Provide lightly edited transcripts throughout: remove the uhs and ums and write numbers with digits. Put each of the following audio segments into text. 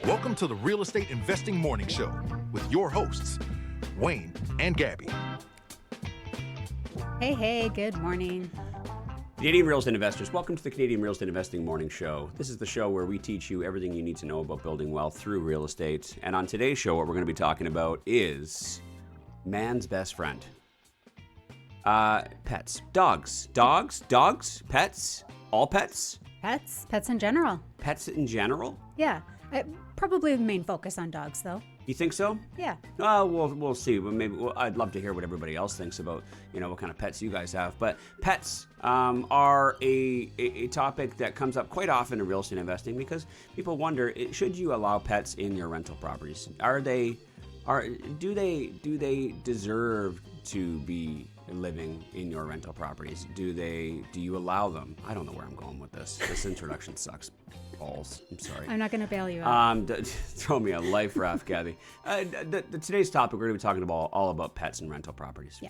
Welcome to the Real Estate Investing Morning Show with your hosts, Wayne and Gabby. Hey, good morning. Canadian real estate investors, welcome to the Canadian Real Estate Investing Morning Show. This is the show where we teach you everything you need to know about building wealth through real estate. And on today's show, what we're going to be talking about is man's best friend. Pets. Dogs, pets, all pets? Pets in general. Pets in general? Yeah, probably the main focus on dogs, though. You think so? Yeah. We'll see. But I'd love to hear what everybody else thinks about, what kind of pets you guys have. But pets are a topic that comes up quite often in real estate investing because people wonder, should you allow pets in your rental properties? Do they deserve to be living in your rental properties? Do you allow them? I don't know where I'm going with this. This introduction sucks balls. I'm sorry. I'm not going to bail you out. Throw me a life raft, Gabby. Today's topic, we're going to be talking about all about pets and rental properties. Yeah.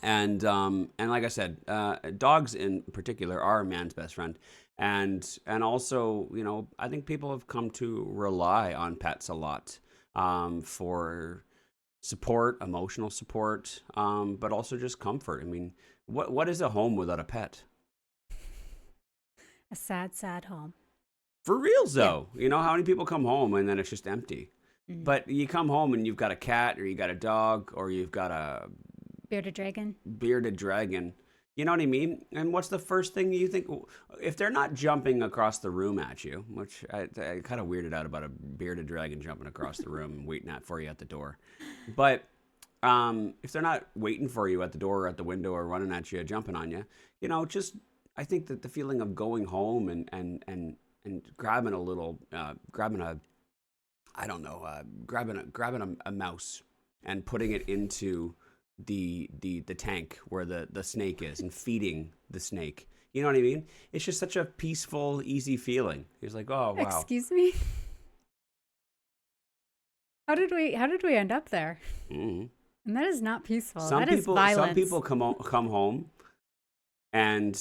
And like I said, dogs in particular are a man's best friend. And also, I think people have come to rely on pets a lot for support, emotional support, but also just comfort. I mean, what is a home without a pet? A sad home. For reals, though. Yeah. You know, how many people come home and then it's just empty? Mm-hmm. But you come home and you've got a cat or you got a dog or you've got a bearded dragon. You know what I mean? And what's the first thing you think? If they're not jumping across the room at you, which I kind of weirded out about a bearded dragon jumping across the room and waiting for you at the door. But if they're not waiting for you at the door or at the window or running at you, jumping on you, I think that the feeling of going home and grabbing a mouse and putting it into the tank where the snake is and feeding the snake. You know what I mean? It's just such a peaceful, easy feeling. It's like, oh, wow. Excuse me? How did we end up there? Mm-hmm. And that is not peaceful. That is violence. Some people come home, and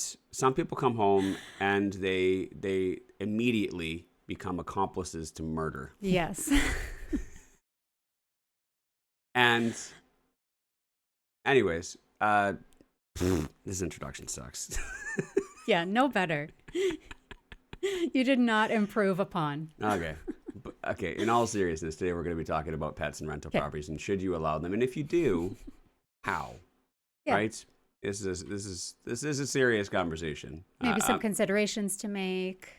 they immediately become accomplices to murder. Yes. And anyways, this introduction sucks. Yeah, no better. You did not improve upon. Okay. In all seriousness, today we're going to be talking about pets and rental properties, and should you allow them, and if you do, how? Yeah. Right? This is a serious conversation. Maybe some considerations to make.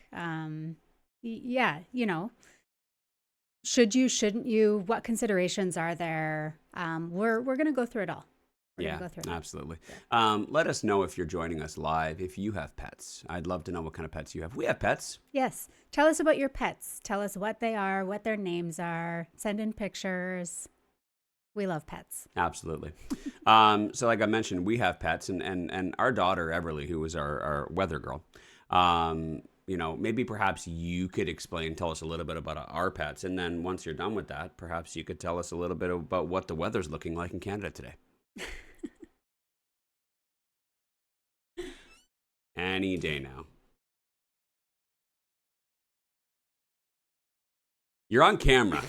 Should you, shouldn't you? What considerations are there? We're going to go through it all. Absolutely. Let us know if you're joining us live, if you have pets. I'd love to know what kind of pets you have. We have pets. Yes. Tell us about your pets. Tell us what they are, what their names are. Send in pictures. We love pets. Absolutely. So like I mentioned, we have pets, and our daughter, Everly, who is our weather girl, maybe perhaps you could tell us a little bit about our pets. And then once you're done with that, perhaps you could tell us a little bit about what the weather's looking like in Canada today. Any day now. You're on camera.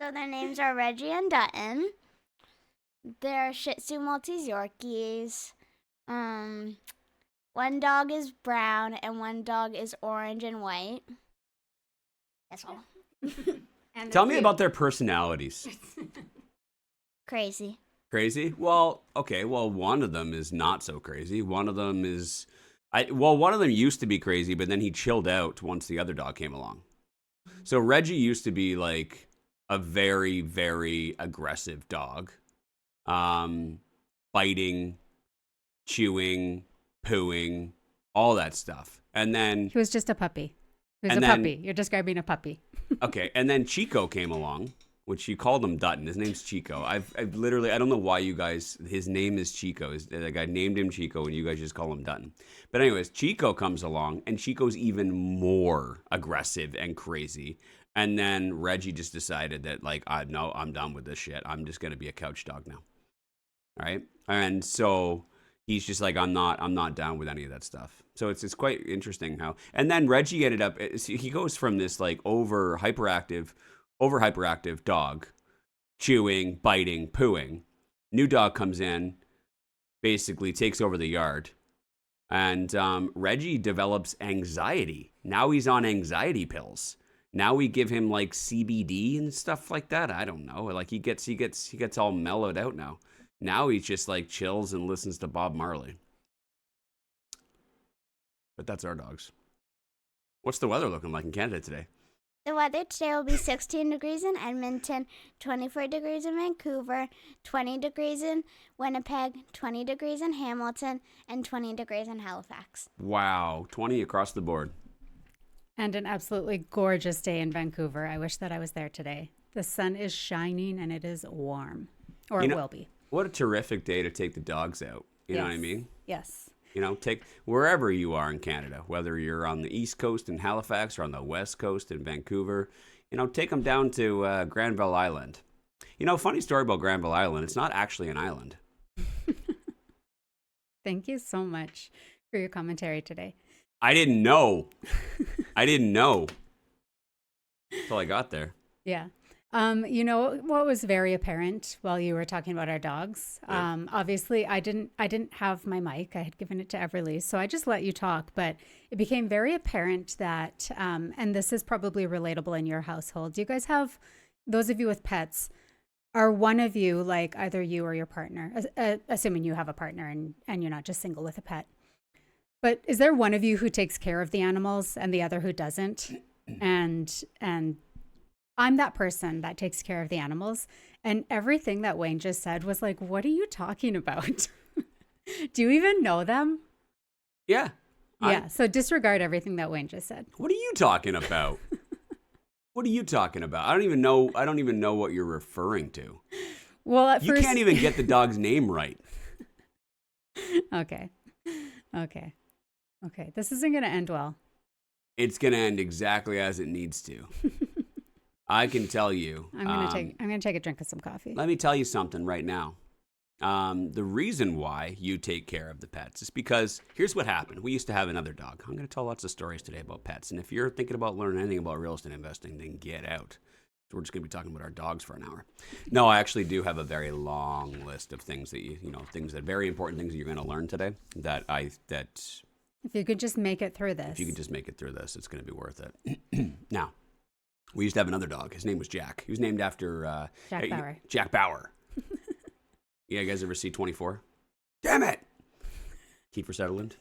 So their names are Reggie and Dutton. They're Shih Tzu Maltese Yorkies. One dog is brown and one dog is orange and white. That's all. Tell me about their personalities. Crazy. Crazy? Well, okay. Well, one of them is not so crazy. One of them used to be crazy, but then he chilled out once the other dog came along. So Reggie used to be like a very, very aggressive dog. Biting, chewing, pooing, all that stuff. And then he was just a puppy. Puppy. You're describing a puppy. Okay. And then Chico came along, which you called him Dutton. His name's Chico. I've literally, I don't know why you guys, his name is Chico. The guy named him Chico and you guys just call him Dutton. But anyways, Chico comes along and Chico's even more aggressive and crazy. And then Reggie just decided that I'm done with this shit. I'm just going to be a couch dog now. All right. And so he's just like, I'm not down with any of that stuff. So it's quite interesting how. And then Reggie ended up, he goes from this like over hyperactive dog, chewing, biting, pooing. New dog comes in, basically takes over the yard, and Reggie develops anxiety. Now he's on anxiety pills. Now we give him like CBD and stuff like that. I don't know. Like he gets all mellowed out now. Now he just like chills and listens to Bob Marley. But that's our dogs. What's the weather looking like in Canada today? The weather today will be 16 degrees in Edmonton, 24 degrees in Vancouver, 20 degrees in Winnipeg, 20 degrees in Hamilton, and 20 degrees in Halifax. Wow, 20 across the board. And an absolutely gorgeous day in Vancouver. I wish that I was there today. The sun is shining and it is warm. Or it will be. What a terrific day to take the dogs out. You know what I mean? Yes. Take wherever you are in Canada, whether you're on the East Coast in Halifax or on the West Coast in Vancouver, take them down to Granville Island. Funny story about Granville Island. It's not actually an island. Thank you so much for your commentary today. I didn't know. That's all I got there. Yeah. What was very apparent while you were talking about our dogs? Yeah. Obviously, I didn't have my mic. I had given it to Everly, so I just let you talk. But it became very apparent that, and this is probably relatable in your household. Do you guys have, those of you with pets, are one of you, like either you or your partner, assuming you have a partner and you're not just single with a pet, but is there one of you who takes care of the animals and the other who doesn't? And I'm that person that takes care of the animals. And everything that Wayne just said was like, what are you talking about? Do you even know them? Yeah. Yeah. So disregard everything that Wayne just said. What are you talking about? What are you talking about? I don't even know what you're referring to. Well, at you first... can't even get the dog's name right. Okay. This isn't going to end well. It's going to end exactly as it needs to. I can tell you. I'm gonna take a drink of some coffee. Let me tell you something right now. The reason why you take care of the pets is because here's what happened. We used to have another dog. I'm going to tell lots of stories today about pets. And if you're thinking about learning anything about real estate investing, then get out. So we're just going to be talking about our dogs for an hour. No, I actually do have a very long list of things that very important things that you're going to learn today that if you could just make it through this. If you could just make it through this, it's going to be worth it. Now, we used to have another dog. His name was Jack. He was named after Jack Bauer. Jack Bauer. Yeah, you guys ever see 24? Damn it! Kiefer Sutherland.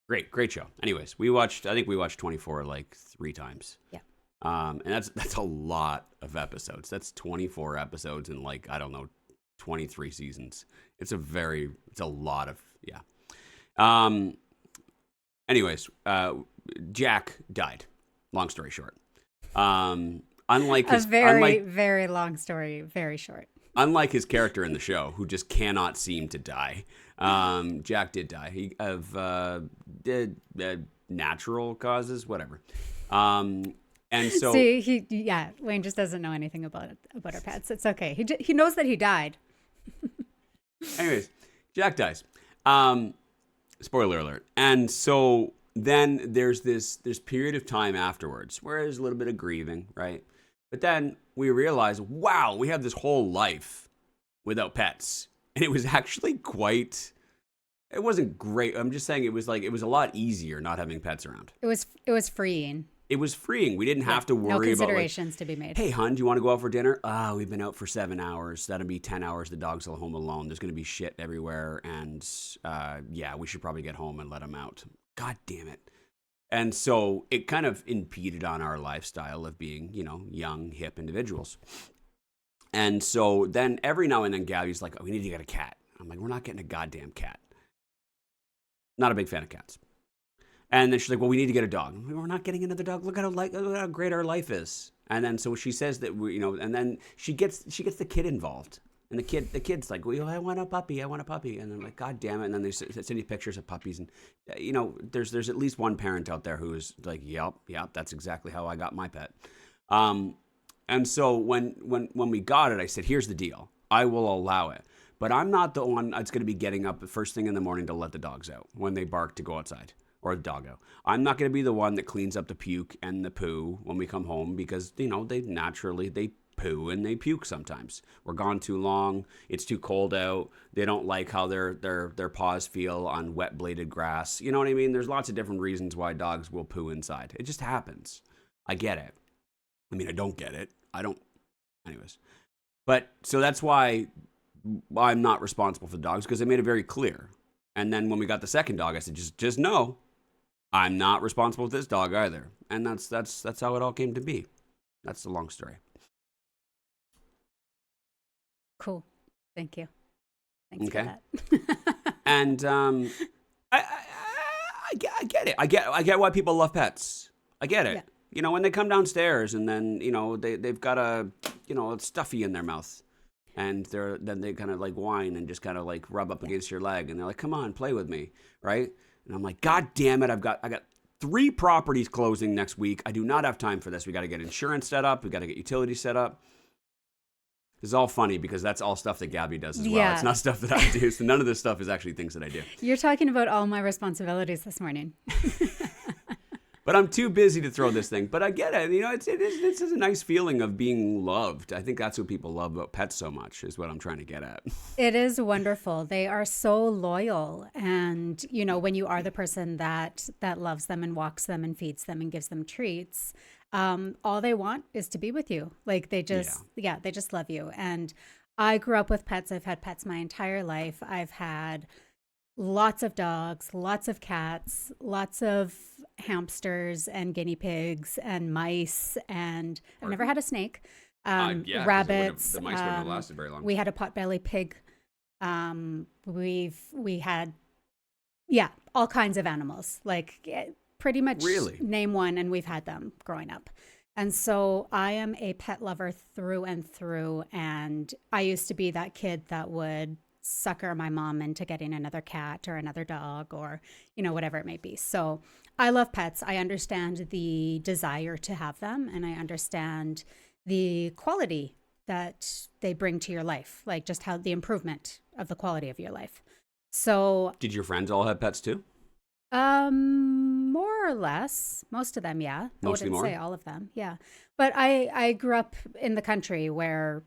Great show. Anyways, I think we watched 24 like 3 times. Yeah. And that's a lot of episodes. That's 24 episodes in 23 seasons. It's a lot of, yeah. Anyways, Jack died. Long story short. Very long story, very short. Unlike his character in the show, who just cannot seem to die, Jack did die of natural causes, whatever. And so, see, Wayne just doesn't know anything about our pets. It's okay. He knows that he died. Anyways, Jack dies. Spoiler alert. And so then there's this period of time afterwards where there's a little bit of grieving, right? But then we realize, wow, we have this whole life without pets. And it was actually it wasn't great. I'm just saying it was a lot easier not having pets around. It was freeing. It was freeing. We didn't have to worry about considerations to be made. Hey, hon, do you want to go out for dinner? We've been out for 7 hours. That'll be 10 hours. The dog's at home alone. There's going to be shit everywhere. And we should probably get home and let him out. God damn it. And so it kind of impeded on our lifestyle of being, young, hip individuals. And so then every now and then Gabby's like, we need to get a cat. I'm like, we're not getting a goddamn cat. Not a big fan of cats. And then she's like, well, we need to get a dog. We're not getting another dog. Look how great our life is. And then so she says that and then she gets the kid involved. And the kid's like, well, I want a puppy. And I'm like, God damn it. And then they send me pictures of puppies. And, there's at least one parent out there who is like, yep, that's exactly how I got my pet. And so when we got it, I said, here's the deal. I will allow it. But I'm not the one that's going to be getting up the first thing in the morning to let the dogs out when they bark to go outside or the dog out. I'm not going to be the one that cleans up the puke and the poo when we come home because, they poo and they puke sometimes. We're gone too long. It's too cold out. They don't like how their paws feel on wet bladed grass. You know what I mean? There's lots of different reasons why dogs will poo inside. It just happens. I get it. I mean, I don't get it. Anyways. But so that's why I'm not responsible for the dogs, because I made it very clear. And then when we got the second dog, I said, just know I'm not responsible for this dog either. And that's how it all came to be. That's the long story. Cool. Thank you. Thanks Okay. for that. And I get it. I get why people love pets. I get it. Yeah. When they come downstairs and then they've got a stuffy in their mouth, and then they kind of like whine and just kind of like rub up against your leg, and they're like, "Come on, play with me," right? And I'm like, "God damn it! I got 3 properties closing next week. I do not have time for this. We got to get insurance set up. We got to get utilities set up." It's all funny because that's all stuff that Gabby does as well. Yeah. It's not stuff that I do. So none of this stuff is actually things that I do. You're talking about all my responsibilities this morning. But I'm too busy to throw this thing. But I get it. It's a nice feeling of being loved. I think that's what people love about pets so much, is what I'm trying to get at. It is wonderful. They are so loyal. And, when you are the person that loves them and walks them and feeds them and gives them treats, all they want is to be with you. Like they just love you. And I grew up with pets. I've had pets my entire life. I've had lots of dogs, lots of cats, lots of hamsters and guinea pigs and mice. And I've never had a snake. 'Cause rabbits. The mice wouldn't have lasted very long. We had a potbelly pig. We had, all kinds of animals. Like pretty much name one, and we've had them growing up. And so I am a pet lover through and through. And I used to be that kid that would sucker my mom into getting another cat or another dog or, whatever it may be. So I love pets. I understand the desire to have them, and I understand the quality that they bring to your life, like just how the improvement of the quality of your life. So did your friends all have pets too? More or less. Most of them, yeah. Mostly I wouldn't more? say all of them, yeah. But I grew up in the country where,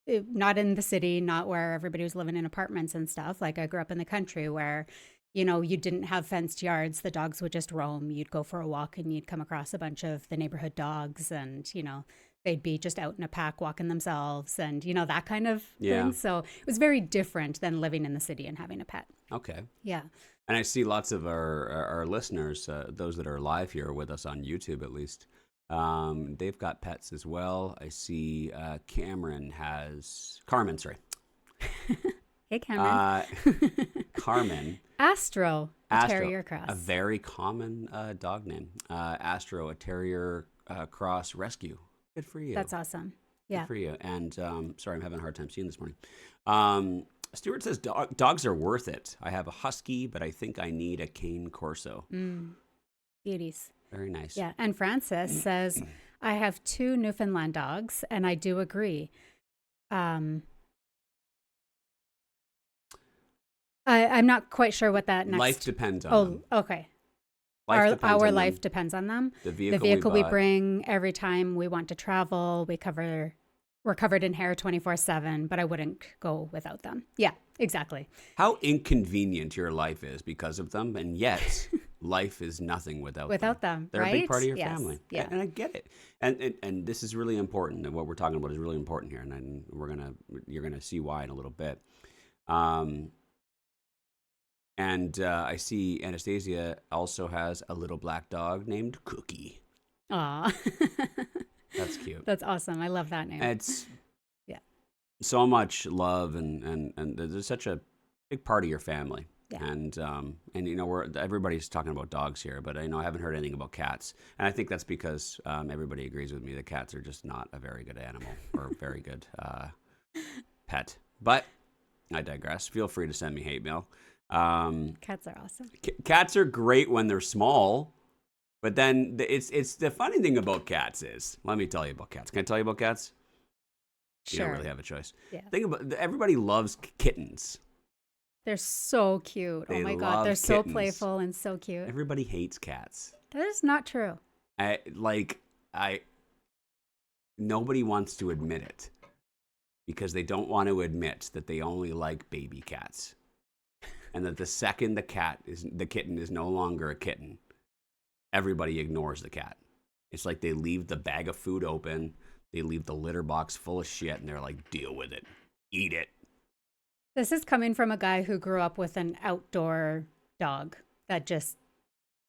not in the city, not where everybody was living in apartments and stuff. Like I grew up in the country where, you didn't have fenced yards. The dogs would just roam. You'd go for a walk and you'd come across a bunch of the neighborhood dogs, and, they'd be just out in a pack walking themselves and, that kind of thing. So it was very different than living in the city and having a pet. Okay. Yeah. And I see lots of our listeners, those that are live here with us on YouTube at least, they've got pets as well. I see Carmen, sorry. Hey, Cameron. Carmen. Astro, a terrier cross. A very common dog name. Astro, a terrier cross rescue. Good for you. That's awesome. Yeah. Good for you. And sorry, I'm having a hard time seeing this morning. Stuart says, dogs are worth it. I have a husky, but I think I need a cane corso. Beauties. Very nice. Yeah. And Francis says, I have 2 Newfoundland dogs, and I do agree. I'm not quite sure what that next... Life depends on them. Okay. Our life depends on them. The vehicle we bring every time we want to travel. We're covered in hair 24/7, but I wouldn't go without them. Yeah, exactly. How inconvenient your life is because of them, and yet life is nothing without them. They're right? a big part of your Yes. family. Yeah. And I get it. And this is really important, and what we're talking about is really important here, and you're gonna see why in a little bit. And I see Anastasia also has a little black dog named Cookie. Aw. That's cute. That's awesome. I love that name. It's so much love, and there's such a big part of your family. Yeah. And everybody's talking about dogs here, but I haven't heard anything about cats. And I think that's because everybody agrees with me that cats are just not a very good animal or a very good pet. But I digress. Feel free to send me hate mail. Cats are awesome. Cats are great when they're small, but then it's the funny thing about cats is, let me tell you about cats. Can I tell you about cats? You don't really have a choice. Yeah. Think about everybody loves kittens. They're so cute. They Oh my love God. They're so kittens. playful and so cute. Everybody hates cats. That is not true. Nobody wants to admit it because they don't want to admit that they only like baby cats. And that the second the kitten is no longer a kitten, everybody ignores the cat. It's like they leave the bag of food open, they leave the litter box full of shit, and they're like, deal with it. Eat it. This is coming from a guy who grew up with an outdoor dog that just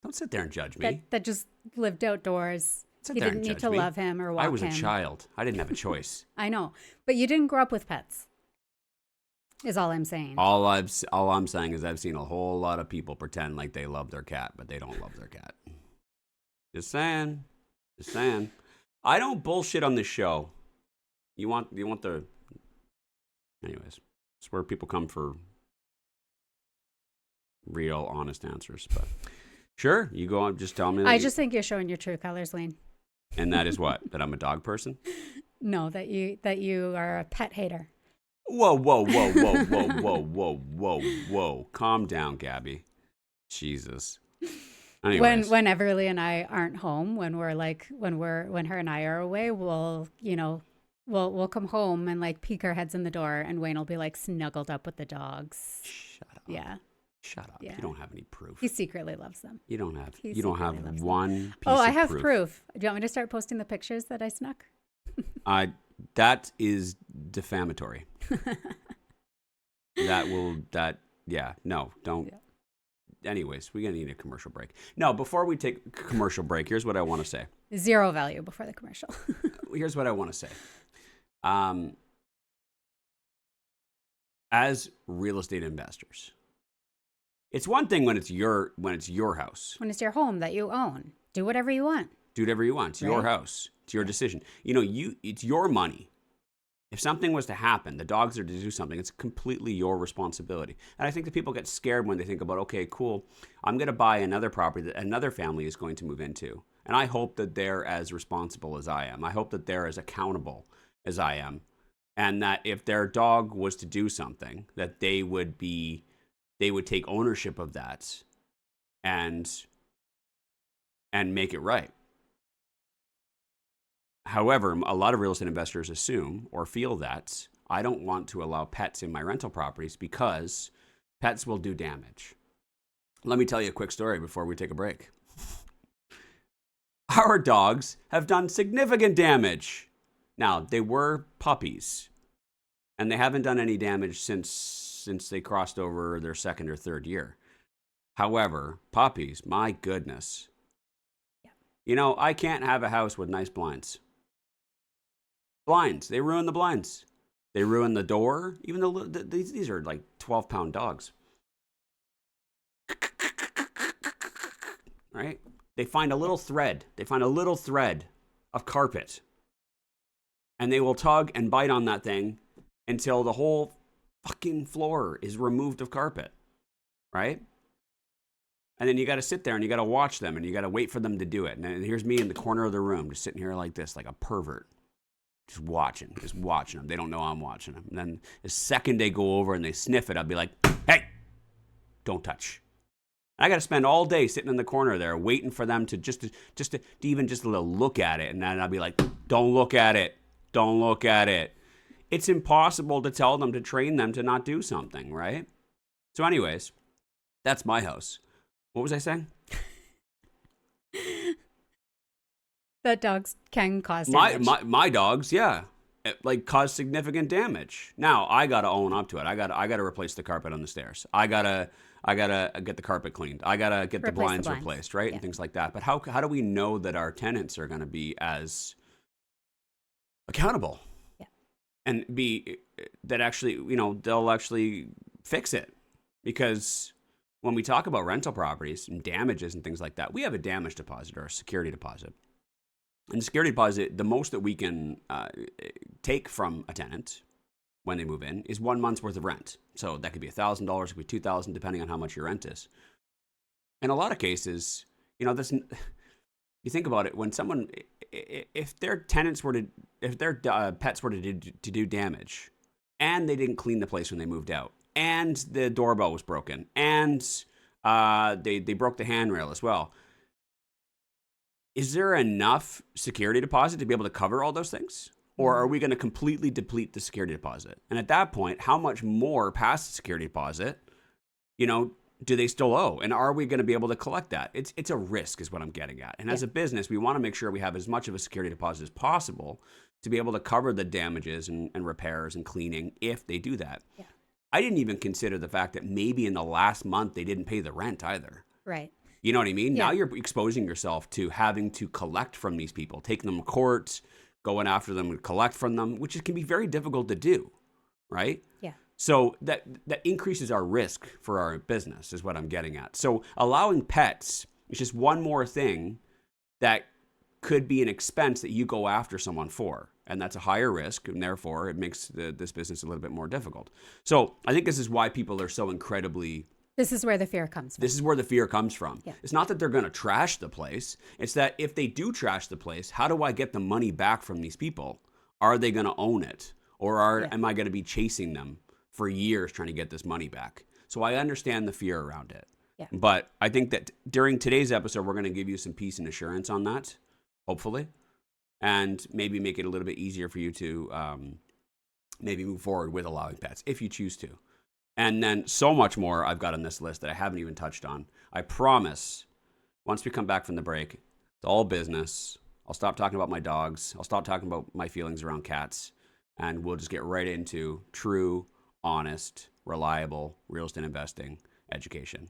Don't sit there and judge me. that just lived outdoors. Sit You there didn't and need judge to me. love him or walk him. I was a child. I didn't have a choice. I know, but you didn't grow up with pets. Is all I'm saying. All I'm saying is I've seen a whole lot of people pretend like they love their cat, but they don't love their cat. Just saying. Just saying. I don't bullshit on this show. You want the... Anyways, it's where people come for real, honest answers. But sure, you go on, just tell me. I just think you're showing your true colors, Wayne. And that is what? That I'm a dog person? No, that you are a pet hater. Whoa, whoa, whoa, whoa, whoa, whoa, whoa, whoa, whoa. Calm down, Gabby. Jesus. Anyways. When Everly and I aren't home, when her and I are away, we'll come home and like peek our heads in the door, and Wayne will be like snuggled up with the dogs. Shut up. Yeah. Shut up. Yeah. You don't have any proof. He secretly loves them. You don't have He you don't have secretly loves them. one piece Oh, I of have proof. proof. Do you want me to start posting the pictures that I snuck? That is defamatory. No, don't. Yeah. Anyways, we're going to need a commercial break. No, before we take a commercial break, here's what I want to say. Zero value before the commercial. Here's what I want to say. As real estate investors, it's one thing when it's your house. When it's your home that you own, do whatever you want. Do whatever you want. It's your Right. house. It's your decision. It's your money. If something was to happen, the dogs are to do something, it's completely your responsibility. And I think that people get scared when they think about, okay, cool, I'm going to buy another property that another family is going to move into. And I hope that they're as responsible as I am. I hope that they're as accountable as I am. And that if their dog was to do something, that they would take ownership of that and make it right. However, a lot of real estate investors assume or feel that I don't want to allow pets in my rental properties because pets will do damage. Let me tell you a quick story before we take a break. Our dogs have done significant damage. Now, they were puppies, and they haven't done any damage since they crossed over their second or third year. However, puppies, my goodness. Yeah. I can't have a house with nice blinds. Blinds. They ruin the blinds. They ruin the door. Even though these are like 12-pound dogs. Right? They find a little thread. They find a little thread of carpet. And they will tug and bite on that thing until the whole fucking floor is removed of carpet. Right? And then you got to sit there and you got to watch them and you got to wait for them to do it. And here's me in the corner of the room, just sitting here like this, like a pervert. Just watching them. They don't know I'm watching them. And then the second they go over and they sniff it, I'll be like, hey, don't touch. I got to spend all day sitting in the corner there waiting for them to just even a little look at it. And then I'll be like, don't look at it. Don't look at it. It's impossible to tell them, to train them to not do something, right? So anyways, that's my house. What was I saying? That dogs can cause damage. My dogs, yeah, cause significant damage. Now I gotta own up to it. I gotta replace the carpet on the stairs. I gotta get the carpet cleaned. I gotta get the blinds replaced, right, and things like that. But how do we know that our tenants are gonna be as accountable? Yeah. And be that actually, they'll actually fix it? Because when we talk about rental properties and damages and things like that, we have a damage deposit or a security deposit. And the security deposit, the most that we can take from a tenant when they move in is 1 month's worth of rent. So that could be $1,000, it could be $2,000, depending on how much your rent is. In a lot of cases, you think about it, when someone, if their tenants were to, if their pets were to do damage, and they didn't clean the place when they moved out, and the doorbell was broken, and they broke the handrail as well, is there enough security deposit to be able to cover all those things? Or are we going to completely deplete the security deposit? And at that point, how much more past the security deposit, do they still owe? And are we going to be able to collect that? It's a risk is what I'm getting at. And as a business, we want to make sure we have as much of a security deposit as possible to be able to cover the damages and repairs and cleaning if they do that. Yeah. I didn't even consider the fact that maybe in the last month they didn't pay the rent either. Right. You know what I mean? Yeah. Now you're exposing yourself to having to collect from these people, taking them to court, going after them and collect from them, which can be very difficult to do, right? Yeah. So that increases our risk for our business is what I'm getting at. So allowing pets is just one more thing that could be an expense that you go after someone for. And that's a higher risk, and therefore it makes this business a little bit more difficult. So I think this is why people are so incredibly... This is where the fear comes from. This is where the fear comes from. Yeah. It's not that they're going to trash the place. It's that if they do trash the place, how do I get the money back from these people? Are they going to own it? Or am I going to be chasing them for years trying to get this money back? So I understand the fear around it. Yeah. But I think that during today's episode, we're going to give you some peace and assurance on that, hopefully, and maybe make it a little bit easier for you to maybe move forward with allowing pets if you choose to. And then so much more I've got on this list that I haven't even touched on. I promise, once we come back from the break, it's all business. I'll stop talking about my dogs. I'll stop talking about my feelings around cats. And we'll just get right into true, honest, reliable real estate investing education,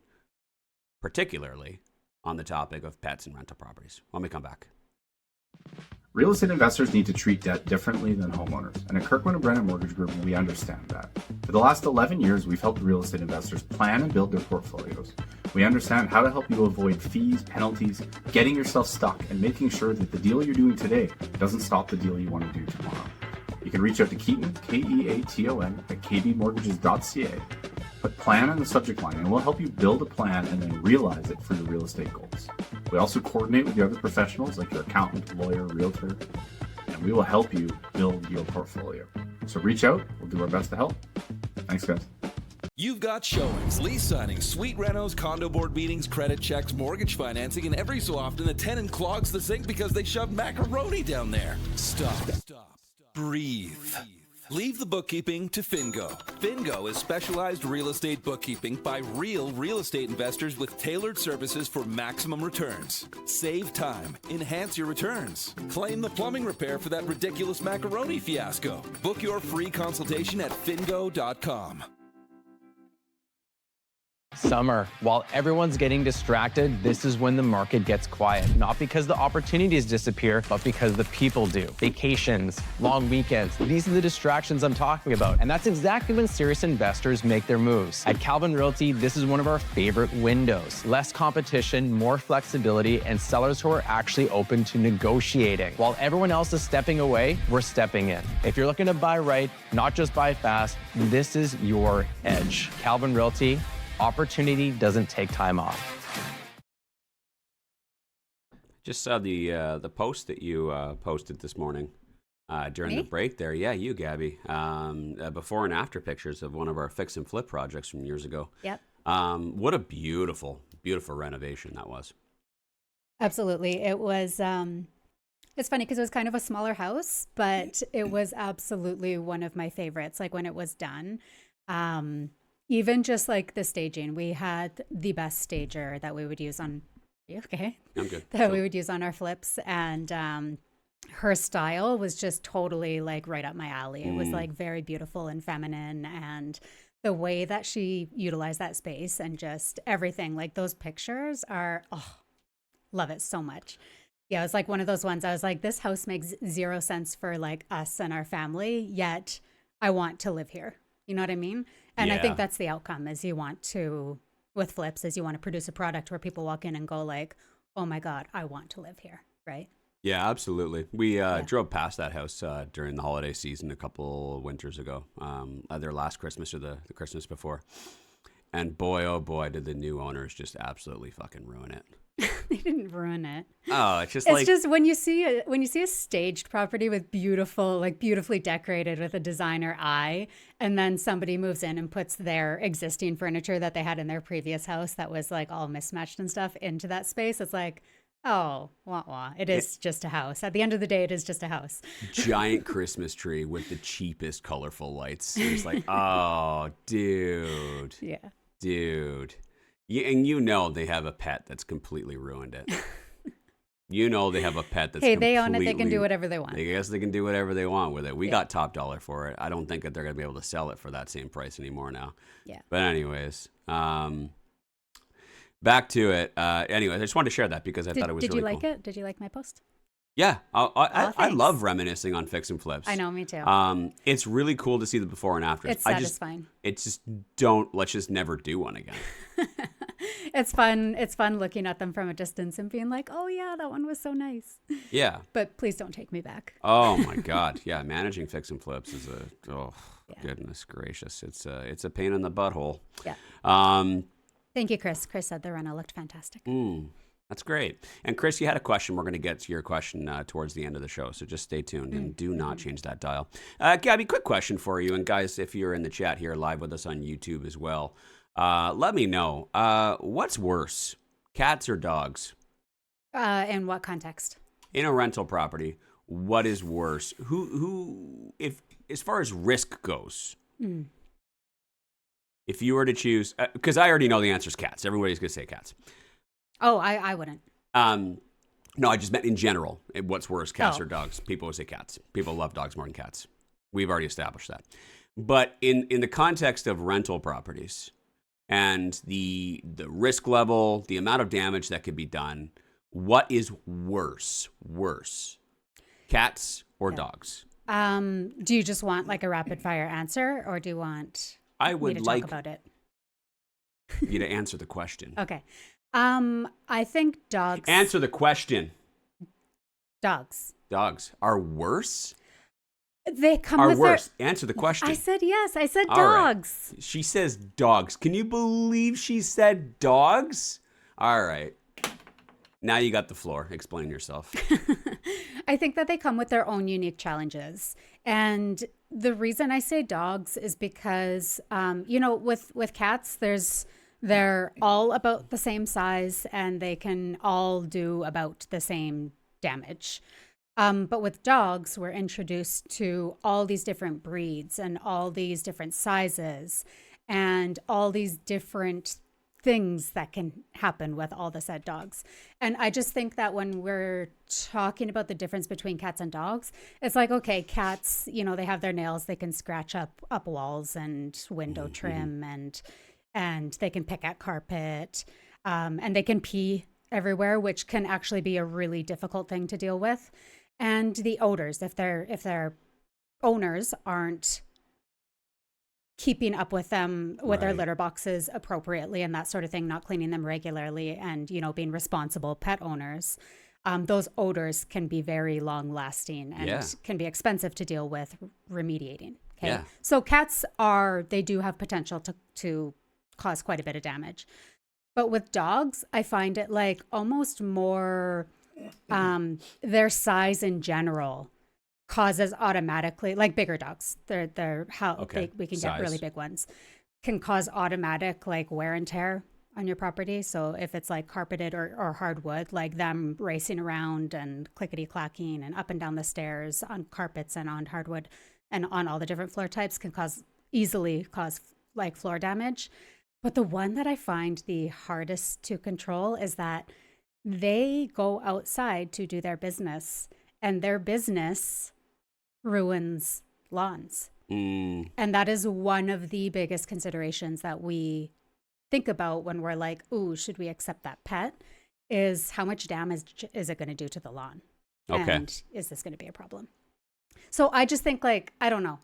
particularly on the topic of pets and rental properties. When we come back. Real estate investors need to treat debt differently than homeowners, and at Kirkland & Brennan Mortgage Group, we understand that. For the last 11 years, we've helped real estate investors plan and build their portfolios. We understand how to help you avoid fees, penalties, getting yourself stuck, and making sure that the deal you're doing today doesn't stop the deal you want to do tomorrow. You can reach out to Keaton, Keaton, at kbmortgages.ca. Put plan in the subject line, and we'll help you build a plan and then realize it for your real estate goals. We also coordinate with the other professionals like your accountant, lawyer, realtor, and we will help you build your portfolio. So reach out. We'll do our best to help. Thanks, guys. You've got showings, lease signings, suite renos, condo board meetings, credit checks, mortgage financing, and every so often a tenant clogs the sink because they shoved macaroni down there. Stop. Breathe. Leave the bookkeeping to Fingo. Fingo is specialized real estate bookkeeping by real estate investors with tailored services for maximum returns. Save time. Enhance your returns. Claim the plumbing repair for that ridiculous macaroni fiasco. Book your free consultation at fingo.com. Summer. While everyone's getting distracted, this is when the market gets quiet. Not because the opportunities disappear, but because the people do. Vacations, long weekends, these are the distractions I'm talking about. And that's exactly when serious investors make their moves. At Calvin Realty, this is one of our favorite windows. Less competition, more flexibility, and sellers who are actually open to negotiating. While everyone else is stepping away, we're stepping in. If you're looking to buy right, not just buy fast, this is your edge. Calvin Realty. Opportunity doesn't take time off. Just saw the post that you posted this morning during the break there. Yeah, you, Gabby. Before and after pictures of one of our fix and flip projects from years ago. Yep. What a beautiful, beautiful renovation that was. Absolutely. It was, it's funny because it was kind of a smaller house, but it was absolutely one of my favorites, like when it was done. Even just like the staging, we had the best stager that we would use on, okay? I'm good. That we would use on our flips. And her style was just totally like right up my alley. It was like very beautiful and feminine. And the way that she utilized that space and just everything, like those pictures are, love it so much. Yeah, it was like one of those ones I was like, this house makes zero sense for like us and our family, yet I want to live here. You know what I mean? And I think that's the outcome is you want to, with flips, is you want to produce a product where people walk in and go like, oh my God, I want to live here, right? Yeah, absolutely. We drove past that house during the holiday season a couple of winters ago, either last Christmas or the Christmas before. And boy, oh boy, did the new owners just absolutely fucking ruin it. They didn't ruin it. Oh, it's just It's like just when you see a staged property with beautifully decorated with a designer eye, and then somebody moves in and puts their existing furniture that they had in their previous house that was like all mismatched and stuff into that space. It's like, oh, wah wah. It is just a house. At the end of the day, it is just a house. giant Christmas tree with the cheapest colorful lights. It's like, oh, dude, Yeah. dude. And you know they have a pet that's completely ruined it. You know they have a pet that's Hey, they own it. They can do completely- whatever they want. I guess they can do whatever they want with it. We got top dollar for it. I don't think that they're going to be able to sell it for that same price anymore now. Yeah. But anyways, back to it. Anyways, I just wanted to share that because I thought it was Did really you like cool. it? Did you like my post? Yeah, I thanks. love reminiscing on fix and flips. I know, me too. It's really cool to see the before and after. It's satisfying. Let's just never do one again. It's fun. It's fun looking at them from a distance and being like, oh yeah, that one was so nice. Yeah. But please don't take me back. Oh my God. Yeah. Managing fix and flips is Yeah. goodness gracious. It's a pain in the butthole. Yeah. Um, Thank you, Chris. Chris said the rental looked fantastic. That's great. And Chris, you had a question. We're going to get to your question towards the end of the show. So just stay tuned and do not change that dial. Gabby, quick question for you. And guys, if you're in the chat here live with us on YouTube as well, let me know. What's worse, cats or dogs? In what context? In a rental property, what is worse? Who, if as far as risk goes, if you were to choose, because I already know the answer is cats. Everybody's going to say cats. Oh, I wouldn't. No, I just meant in general. What's worse, cats Oh. or dogs? People would say cats. People love dogs more than cats. We've already established that. But in the context of rental properties and the risk level, the amount of damage that could be done, what is worse? Cats or dogs? Do you just want like a rapid fire answer, or do you want I me would to like talk about it? you to answer the question. Okay. I think dogs. Answer the question. Dogs. Dogs are worse? They come Are with worse. Answer the question. I said yes. I said All right. dogs. She says dogs. Can you believe she said dogs? All right. Now you got the floor. Explain yourself. I think that they come with their own unique challenges. And the reason I say dogs is because, with cats, they're all about the same size and they can all do about the same damage. But with dogs, we're introduced to all these different breeds and all these different sizes and all these different things that can happen with all the said dogs. And I just think that when we're talking about the difference between cats and dogs, it's like, okay, cats, they have their nails, they can scratch up walls and window trim and they can pick at carpet, and they can pee everywhere, which can actually be a really difficult thing to deal with. And the odors, if their owners aren't keeping up with them with their litter boxes appropriately and that sort of thing, not cleaning them regularly, and being responsible pet owners, those odors can be very long lasting and can be expensive to deal with remediating. Okay, Yeah. so cats they do have potential to cause quite a bit of damage, but with dogs, I find it like almost more their size in general causes automatically, like bigger dogs, they're how we can get really big ones, can cause automatic like wear and tear on your property. So if it's like carpeted or hardwood, like them racing around and clickety clacking and up and down the stairs on carpets and on hardwood and on all the different floor types can easily cause like floor damage. But the one that I find the hardest to control is that they go outside to do their business, and their business ruins lawns. And that is one of the biggest considerations that we think about when we're like, ooh, should we accept that pet? Is how much damage is it going to do to the lawn? Okay. And is this going to be a problem? So I just think like, I don't know.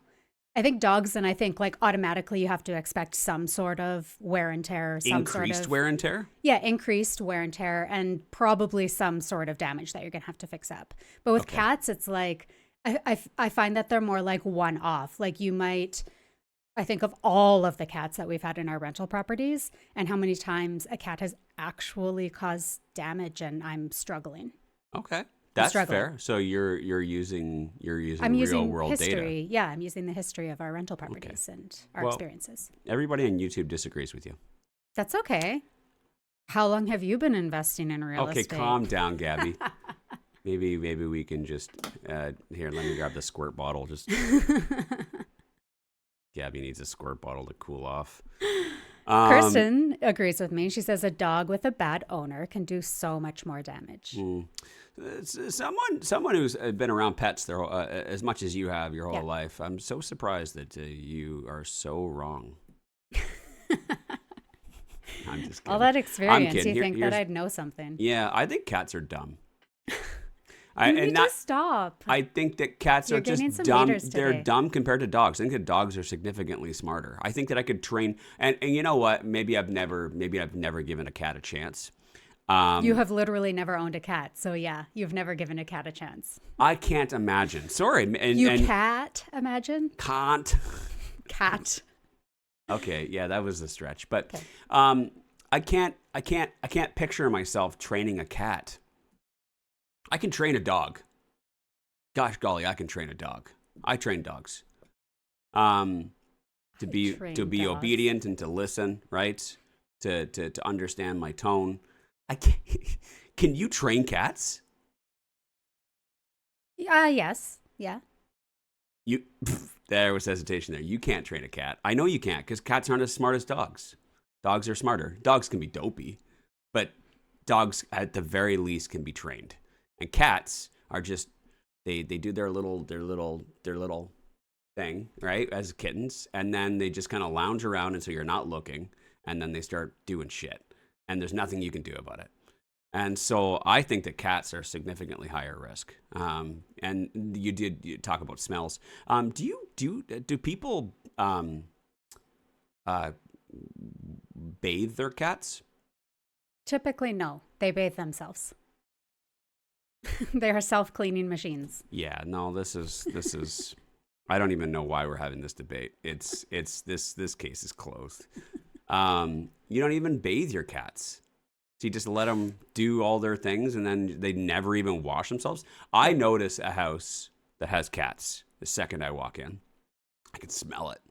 I think dogs, and I think like automatically you have to expect some sort of wear and tear. Increased wear and tear? Yeah, increased wear and tear, and probably some sort of damage that you're going to have to fix up. But with cats, it's like, I find that they're more like one-off. Like you might I think of all of the cats that we've had in our rental properties and how many times a cat has actually caused damage, and I'm struggling. Okay. That's struggling. fair. So you're using I'm real using world history. data. Yeah, I'm using the history of our rental properties and our Well, experiences. Everybody on YouTube disagrees with you. That's okay. How long have you been investing in real Okay, estate? calm down, Gabby. maybe we can just here. Let me grab the squirt bottle. Just Gabby needs a squirt bottle to cool off. Kirsten agrees with me. She says a dog with a bad owner can do so much more damage. Someone who's been around pets their as much as you have your whole Yeah. life. I'm so surprised that you are so wrong. I'm just kidding. All that experience, kidding. you think that Here's- I'd know something. Yeah, I think cats are dumb. You need to stop. I think that cats You're are just gaining some dumb. haters They're today. dumb compared to dogs. I think that dogs are significantly smarter. I think that I could train. And you know what? Maybe I've never given a cat a chance. You have literally never owned a cat. So yeah, you've never given a cat a chance. I can't imagine. Sorry. And Can't imagine? can't. Cat. Okay, yeah, that was a stretch. But Okay. I can't picture myself training a cat. I can train a dog. Gosh golly, I can train a dog. I train dogs. To be train dogs. obedient and to listen, right? To understand my tone. I can't, can you train cats? Yes. Yeah. You there was hesitation there. You can't train a cat. I know you can't because cats aren't as smart as dogs. Dogs are smarter. Dogs can be dopey, but dogs at the very least can be trained. And cats are just they do their little thing, right? As kittens, and then they just kind of lounge around until you're not looking, and then they start doing shit. And there's nothing you can do about it. And so I think that cats are significantly higher risk. And you talk about smells. Do people bathe their cats? Typically, no. They bathe themselves. They are self-cleaning machines. Yeah, no, this is I don't even know why we're having this debate. It's this case is closed. You don't even bathe your cats. So you just let them do all their things and then they never even wash themselves. I notice a house that has cats the second I walk in. I can smell it.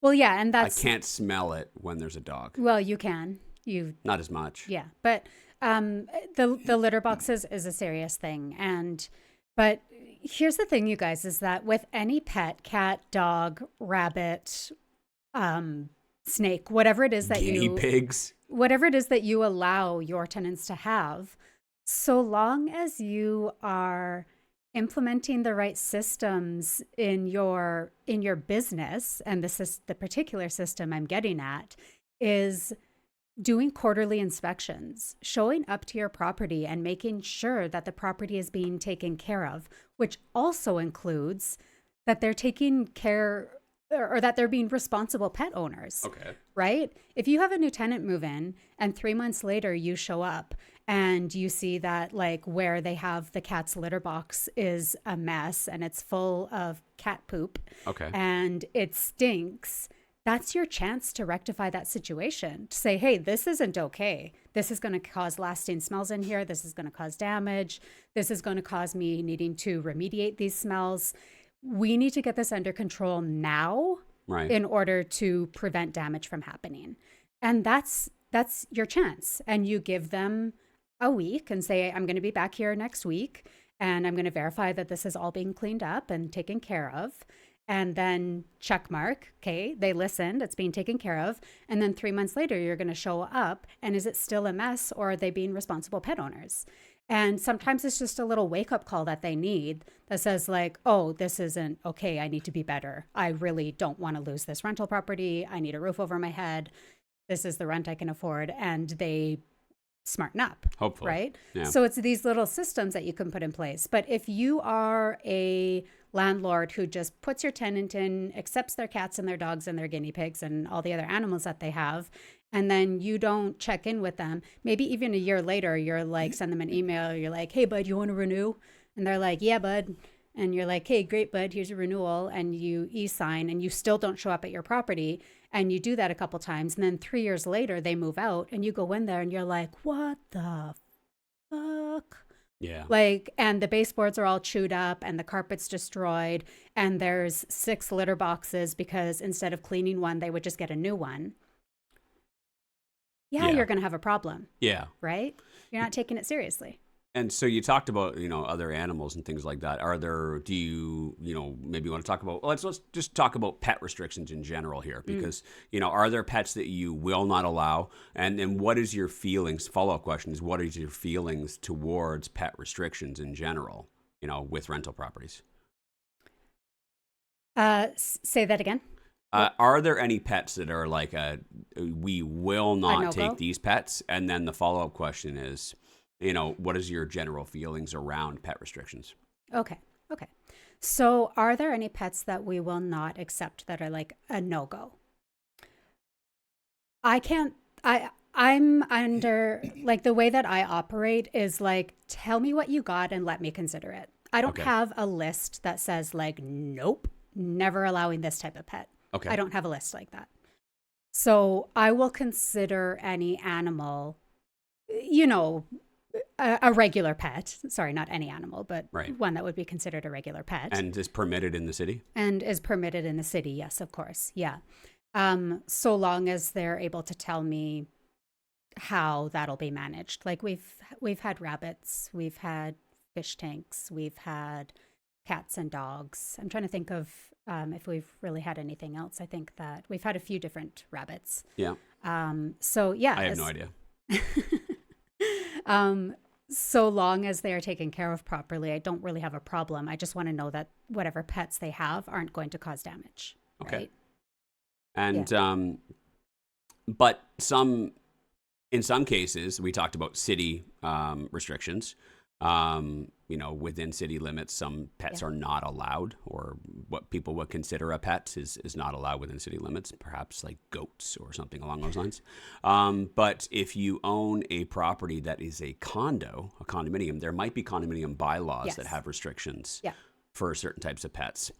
Well, yeah, and that's... I can't smell it when there's a dog. Well, you can. Not as much. Yeah, but the litter boxes is a serious thing. But here's the thing, you guys, is that with any pet, cat, dog, rabbit, snake, whatever it is that Guinea pigs. Whatever it is that you allow your tenants to have, so long as you are implementing the right systems in your business, and this is the particular system I'm getting at, is doing quarterly inspections, showing up to your property and making sure that the property is being taken care of, which also includes that they're taking care or that they're being responsible pet owners. Okay. Right? If you have a new tenant move in and 3 months later you show up and you see that like where they have the cat's litter box is a mess and it's full of cat poop Okay. and it stinks, that's your chance to rectify that situation. To say, hey, this isn't okay. This is going to cause lasting smells in here. This is going to cause damage. This is going to cause me needing to remediate these smells. We need to get this under control now, Right. in order to prevent damage from happening. And that's your chance. And you give them a week and say, I'm going to be back here next week and I'm going to verify that this is all being cleaned up and taken care of. And then check mark, okay, they listened, it's being taken care of. And then 3 months later, you're going to show up and is it still a mess or are they being responsible pet owners? And sometimes it's just a little wake-up call that they need that says like, oh, this isn't okay. I need to be better. I really don't want to lose this rental property. I need a roof over my head. This is the rent I can afford. And they smarten up. Hopefully. Right? Yeah. So it's these little systems that you can put in place. But if you are a landlord who just puts your tenant in, accepts their cats and their dogs and their guinea pigs and all the other animals that they have, and then you don't check in with them, maybe even a year later, you're like, send them an email, you're like, hey, bud, you want to renew? And they're like, yeah, bud. and you're like, hey, great, bud, here's a renewal, and you e-sign and you still don't show up at your property, and you do that a couple times, and then 3 years later they move out and you go in there and you're like, what the fuck? Yeah. Like, and the baseboards are all chewed up and the carpet's destroyed, and there's 6 litter boxes because instead of cleaning one, they would just get a new one. Yeah, you're going to have a problem. Yeah. Right? You're not taking it seriously. And so you talked about, other animals and things like that. Do you, maybe want to talk about, let's just talk about pet restrictions in general here, because, are there pets that you will not allow? And then what is your feelings? Follow-up question is, what is your feelings towards pet restrictions in general, with rental properties? Say that again. Are there any pets that are like we will not no-go? take these pets? And then the follow-up question is, what is your general feelings around pet restrictions? Okay. So are there any pets that we will not accept that are like a no-go? I'm under, like, the way that I operate is like, tell me what you got and let me consider it. I don't have a list that says like, nope, never allowing this type of pet. Okay. I don't have a list like that. So I will consider any animal, a regular pet. Sorry, not any animal, but one that would be considered a regular pet. And is permitted in the city? And is permitted in the city, yes, of course. Yeah. So long as they're able to tell me how that'll be managed. Like we've had rabbits, we've had fish tanks, we've had cats and dogs. I'm trying to think of if we've really had anything else. I think that we've had a few different rabbits. Yeah. So yeah. I have no idea. So long as they are taken care of properly, I don't really have a problem. I just want to know that whatever pets they have aren't going to cause damage. Okay. Right? And, but in some cases, we talked about city restrictions. Within city limits, some pets are not allowed, or what people would consider a pet is not allowed within city limits, perhaps like goats or something along those lines. But if you own a property that is a condominium, there might be condominium bylaws that have restrictions for certain types of pets.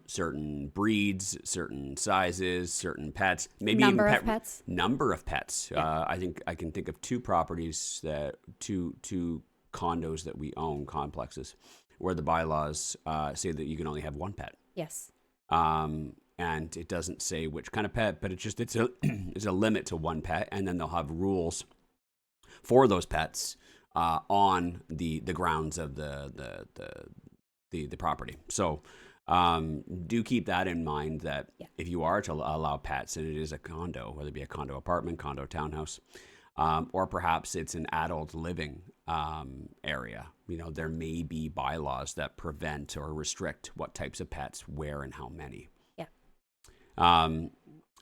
Certain breeds, certain sizes, certain pets, maybe number even of pets. Number of pets. Yeah. I think I can think of 2 properties two condos that we own, complexes, where the bylaws say that you can only have 1 pet. Yes. And it doesn't say which kind of pet, but it's a limit to 1 pet, and then they'll have rules for those pets on the grounds of the property. So do keep that in mind, that if you are to allow pets and it is a condo, whether it be a condo apartment, condo townhouse, or perhaps it's an adult living area, there may be bylaws that prevent or restrict what types of pets, where, and how many. Yeah.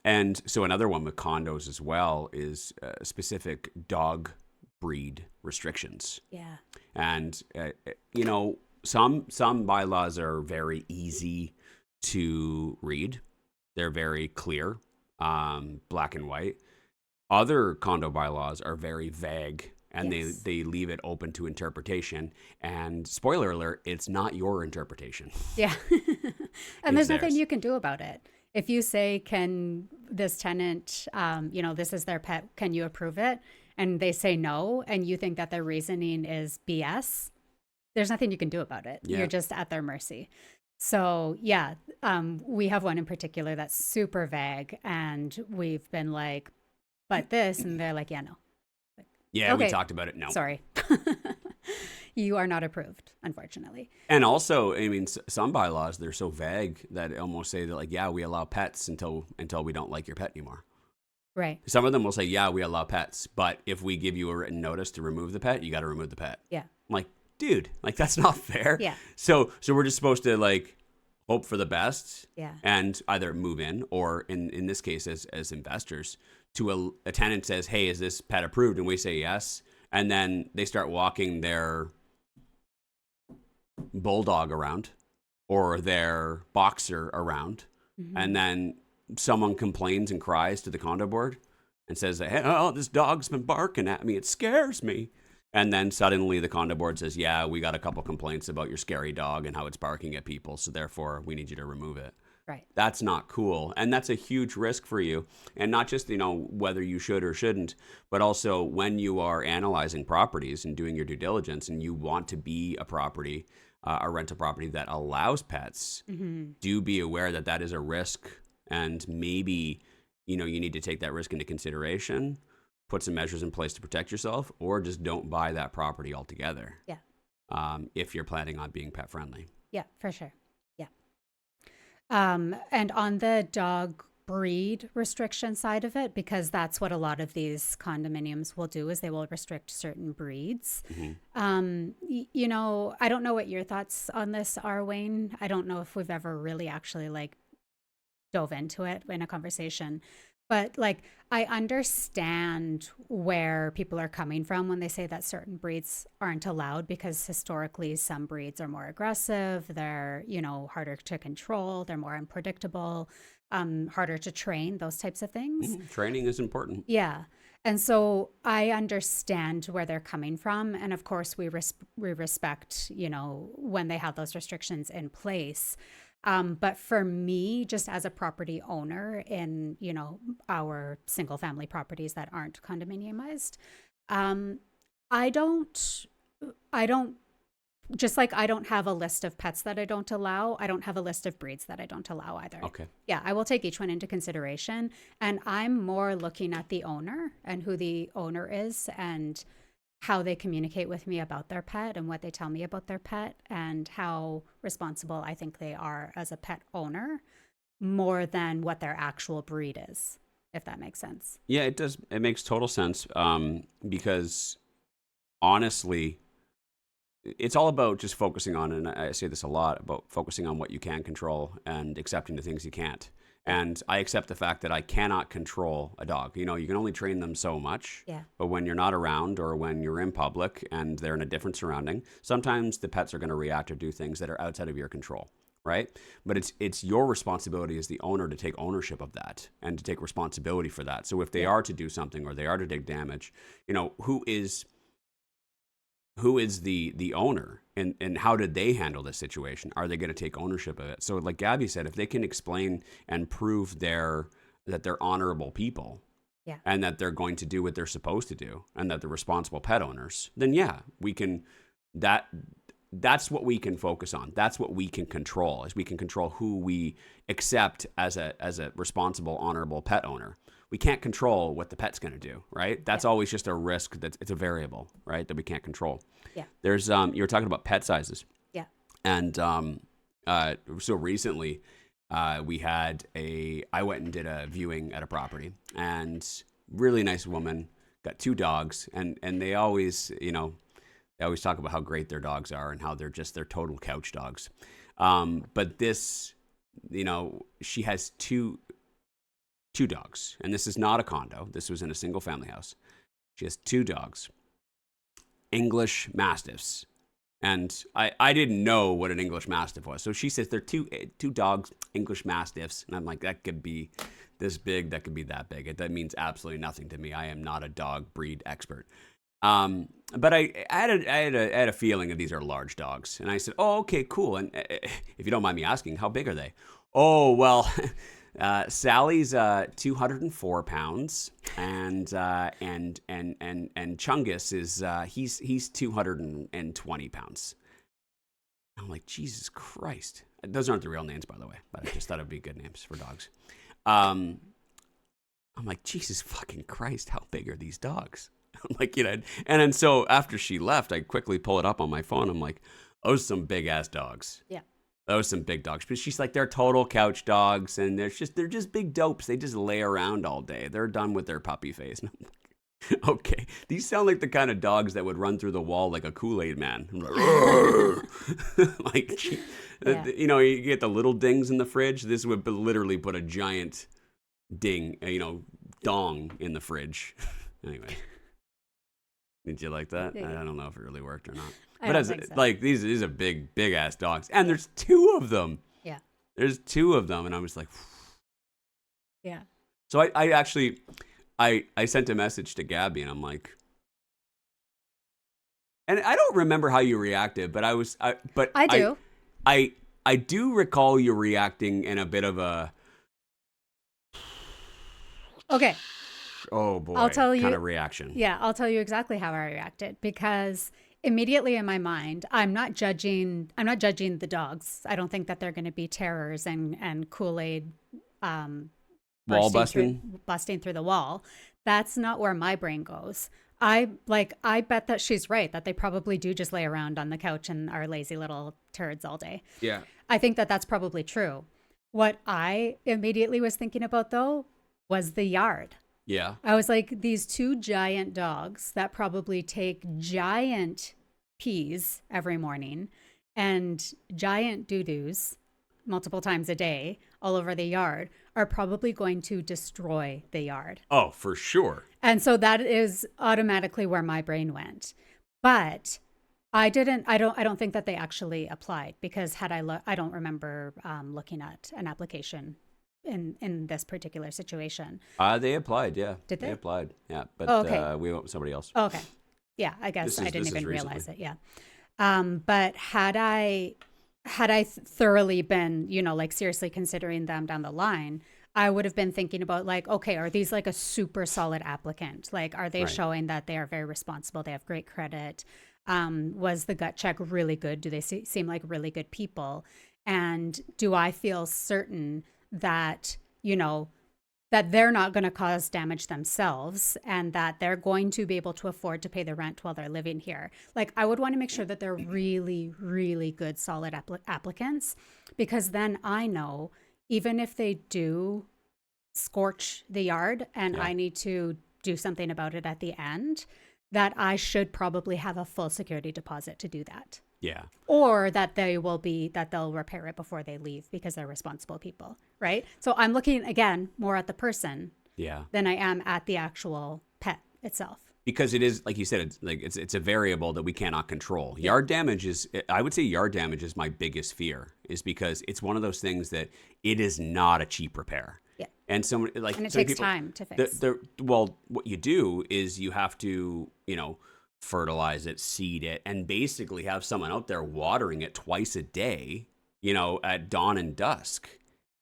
And so another one with condos as well is specific dog breed restrictions. Yeah. And some bylaws are very easy to read. They're very clear, black and white. Other condo bylaws are very vague, and they leave it open to interpretation. And spoiler alert, it's not your interpretation. Yeah. And there's nothing you can do about it. If you say, can this tenant, this is their pet, can you approve it? And they say no, and you think that their reasoning is BS, there's nothing you can do about it. Yeah. You're just at their mercy. So yeah, we have one in particular that's super vague, and we've been like, but this, and they're like, yeah, no. Like, yeah, okay, we talked about it. No. Sorry. You are not approved, unfortunately. And also, I mean, some bylaws, they're so vague that almost say that, like, yeah, we allow pets until we don't like your pet anymore. Right. Some of them will say, yeah, we allow pets, but if we give you a written notice to remove the pet, you got to remove the pet. Yeah. I'm like, dude, like, that's not fair. Yeah. So we're just supposed to, like, hope for the best. Yeah. And either move in, or in this case, as investors, to a tenant says, hey, is this pet approved? And we say yes. And then they start walking their bulldog around or their boxer around. Mm-hmm. And then someone complains and cries to the condo board and says, hey, oh, this dog's been barking at me. It scares me. And then suddenly the condo board says, yeah, we got a couple complaints about your scary dog and how it's barking at people, so therefore we need you to remove it. Right. That's not cool. And that's a huge risk for you. And not just, whether you should or shouldn't, but also when you are analyzing properties and doing your due diligence and you want to be a property, a rental property that allows pets, do be aware that that is a risk. And maybe, you need to take that risk into consideration, put some measures in place to protect yourself, or just don't buy that property altogether. Yeah. If you're planning on being pet friendly. Yeah, for sure. Yeah. And on the dog breed restriction side of it, because that's what a lot of these condominiums will do, is they will restrict certain breeds. I don't know what your thoughts on this are, Wayne. I don't know if we've ever really actually dove into it in a conversation, but I understand where people are coming from when they say that certain breeds aren't allowed, because historically some breeds are more aggressive, they're, harder to control, they're more unpredictable, harder to train, those types of things. Training is important. Yeah. And so I understand where they're coming from. And of course we respect, when they have those restrictions in place. But for me, just as a property owner in, our single family properties that aren't condominiumized, I don't, just like I don't have a list of pets that I don't allow, I don't have a list of breeds that I don't allow either. Okay. Yeah, I will take each one into consideration. And I'm more looking at the owner and who the owner is and how they communicate with me about their pet and what they tell me about their pet and how responsible I think they are as a pet owner, more than what their actual breed is, if that makes sense. Yeah, it does. It makes total sense, because honestly, it's all about just focusing on, and I say this a lot, about focusing on what you can control and accepting the things you can't. And I accept the fact that I cannot control a dog. You can only train them so much. Yeah. But when you're not around or when you're in public and they're in a different surrounding, sometimes the pets are going to react or do things that are outside of your control, right? But it's your responsibility as the owner to take ownership of that and to take responsibility for that. So if they are to do something or they are to take damage, who is the owner, and how did they handle this situation? Are they going to take ownership of it? So like Gabby said, if they can explain and prove that they're honorable people, yeah, and that they're going to do what they're supposed to do and that they're responsible pet owners, then yeah, we can, that's what we can focus on. That's what we can control, is we can control who we accept as a responsible, honorable pet owner. We can't control what the pet's going to do, right? That's always just a risk. It's a variable, right, that we can't control. Yeah. There's you were talking about pet sizes. Yeah. And so recently I went and did a viewing at a property, and really nice woman, got 2 dogs, and they always, they always talk about how great their dogs are and how they're total couch dogs. But this, she has two dogs, and this is not a condo. This was in a single family house. She has 2 dogs, English Mastiffs. And I didn't know what an English Mastiff was. So she says they're two dogs, English Mastiffs. And I'm like, that could be this big, that could be that big. That means absolutely nothing to me. I am not a dog breed expert. But I had a feeling that these are large dogs. And I said, oh, okay, cool. And if you don't mind me asking, how big are they? Oh, well, Sally's 204 pounds, and Chungus is he's 220 pounds. I'm like, Jesus Christ. Those aren't the real names, by the way, but I just thought it'd be good names for dogs. I'm like, Jesus fucking Christ, how big are these dogs? I'm like, and then so after she left, I quickly pull it up on my phone. I'm like, those are some big ass dogs. Yeah. Those are some big dogs. But she's like, they're total couch dogs, and they're just big dopes. They just lay around all day. They're done with their puppy face. And I'm like, okay, these sound like the kind of dogs that would run through the wall like a Kool-Aid man. I'm like, you get the little dings in the fridge. This would literally put a giant ding, dong in the fridge. Anyway. Did you like that? Yeah. I don't know if it really worked or not. I don't think so. Like these are big ass dogs, and there's 2 of them. Yeah. There's 2 of them, and I was like, yeah. So I actually sent a message to Gabby, and I'm like, And I don't remember how you reacted, but I do. I do recall you reacting in a bit of a, Okay. oh boy, I'll tell you kind of reaction. Yeah, I'll tell you exactly how I reacted, because immediately in my mind, I'm not judging the dogs. I don't think that they're going to be terrors and Kool-Aid Wall busting through the wall. That's not where my brain goes. I bet that she's right, that they probably do just lay around on the couch and are lazy little turds all day. Yeah. I think that that's probably true. What I immediately was thinking about, though, was the yard. Yeah. I was like, these two giant dogs that probably take giant pees every morning and giant doo-doos multiple times a day all over the yard are probably going to destroy the yard. Oh, for sure. And so that is automatically where my brain went. But I don't think that they actually applied, because I don't remember looking at an application in this particular situation. They applied, yeah. Did they? They applied, yeah. But okay. We went with somebody else. Okay. Yeah, I guess I didn't even realize it. Yeah. But had I thoroughly been, like seriously considering them down the line, I would have been thinking about like, okay, are these like a super solid applicant? Like, are they showing that they are very responsible? They have great credit. Was the gut check really good? Do they seem like really good people? And do I feel certain that, that they're not going to cause damage themselves and that they're going to be able to afford to pay the rent while they're living here? Like, I would want to make sure that they're really, really good, solid applicants, because then I know, even if they do scorch the yard and I need to do something about it at the end, that I should probably have a full security deposit to do that. Yeah. Or that they'll repair it before they leave because they're responsible people, right? So I'm looking, again, more at the person than I am at the actual pet itself. Because it is, like you said, it's a variable that we cannot control. Yard damage is, I would say yard damage is my biggest fear, is because it's one of those things that it is not a cheap repair. Yeah. And it takes time to fix. Well, what you do is you have to, fertilize it, seed it, and basically have someone out there watering it twice a day, at dawn and dusk.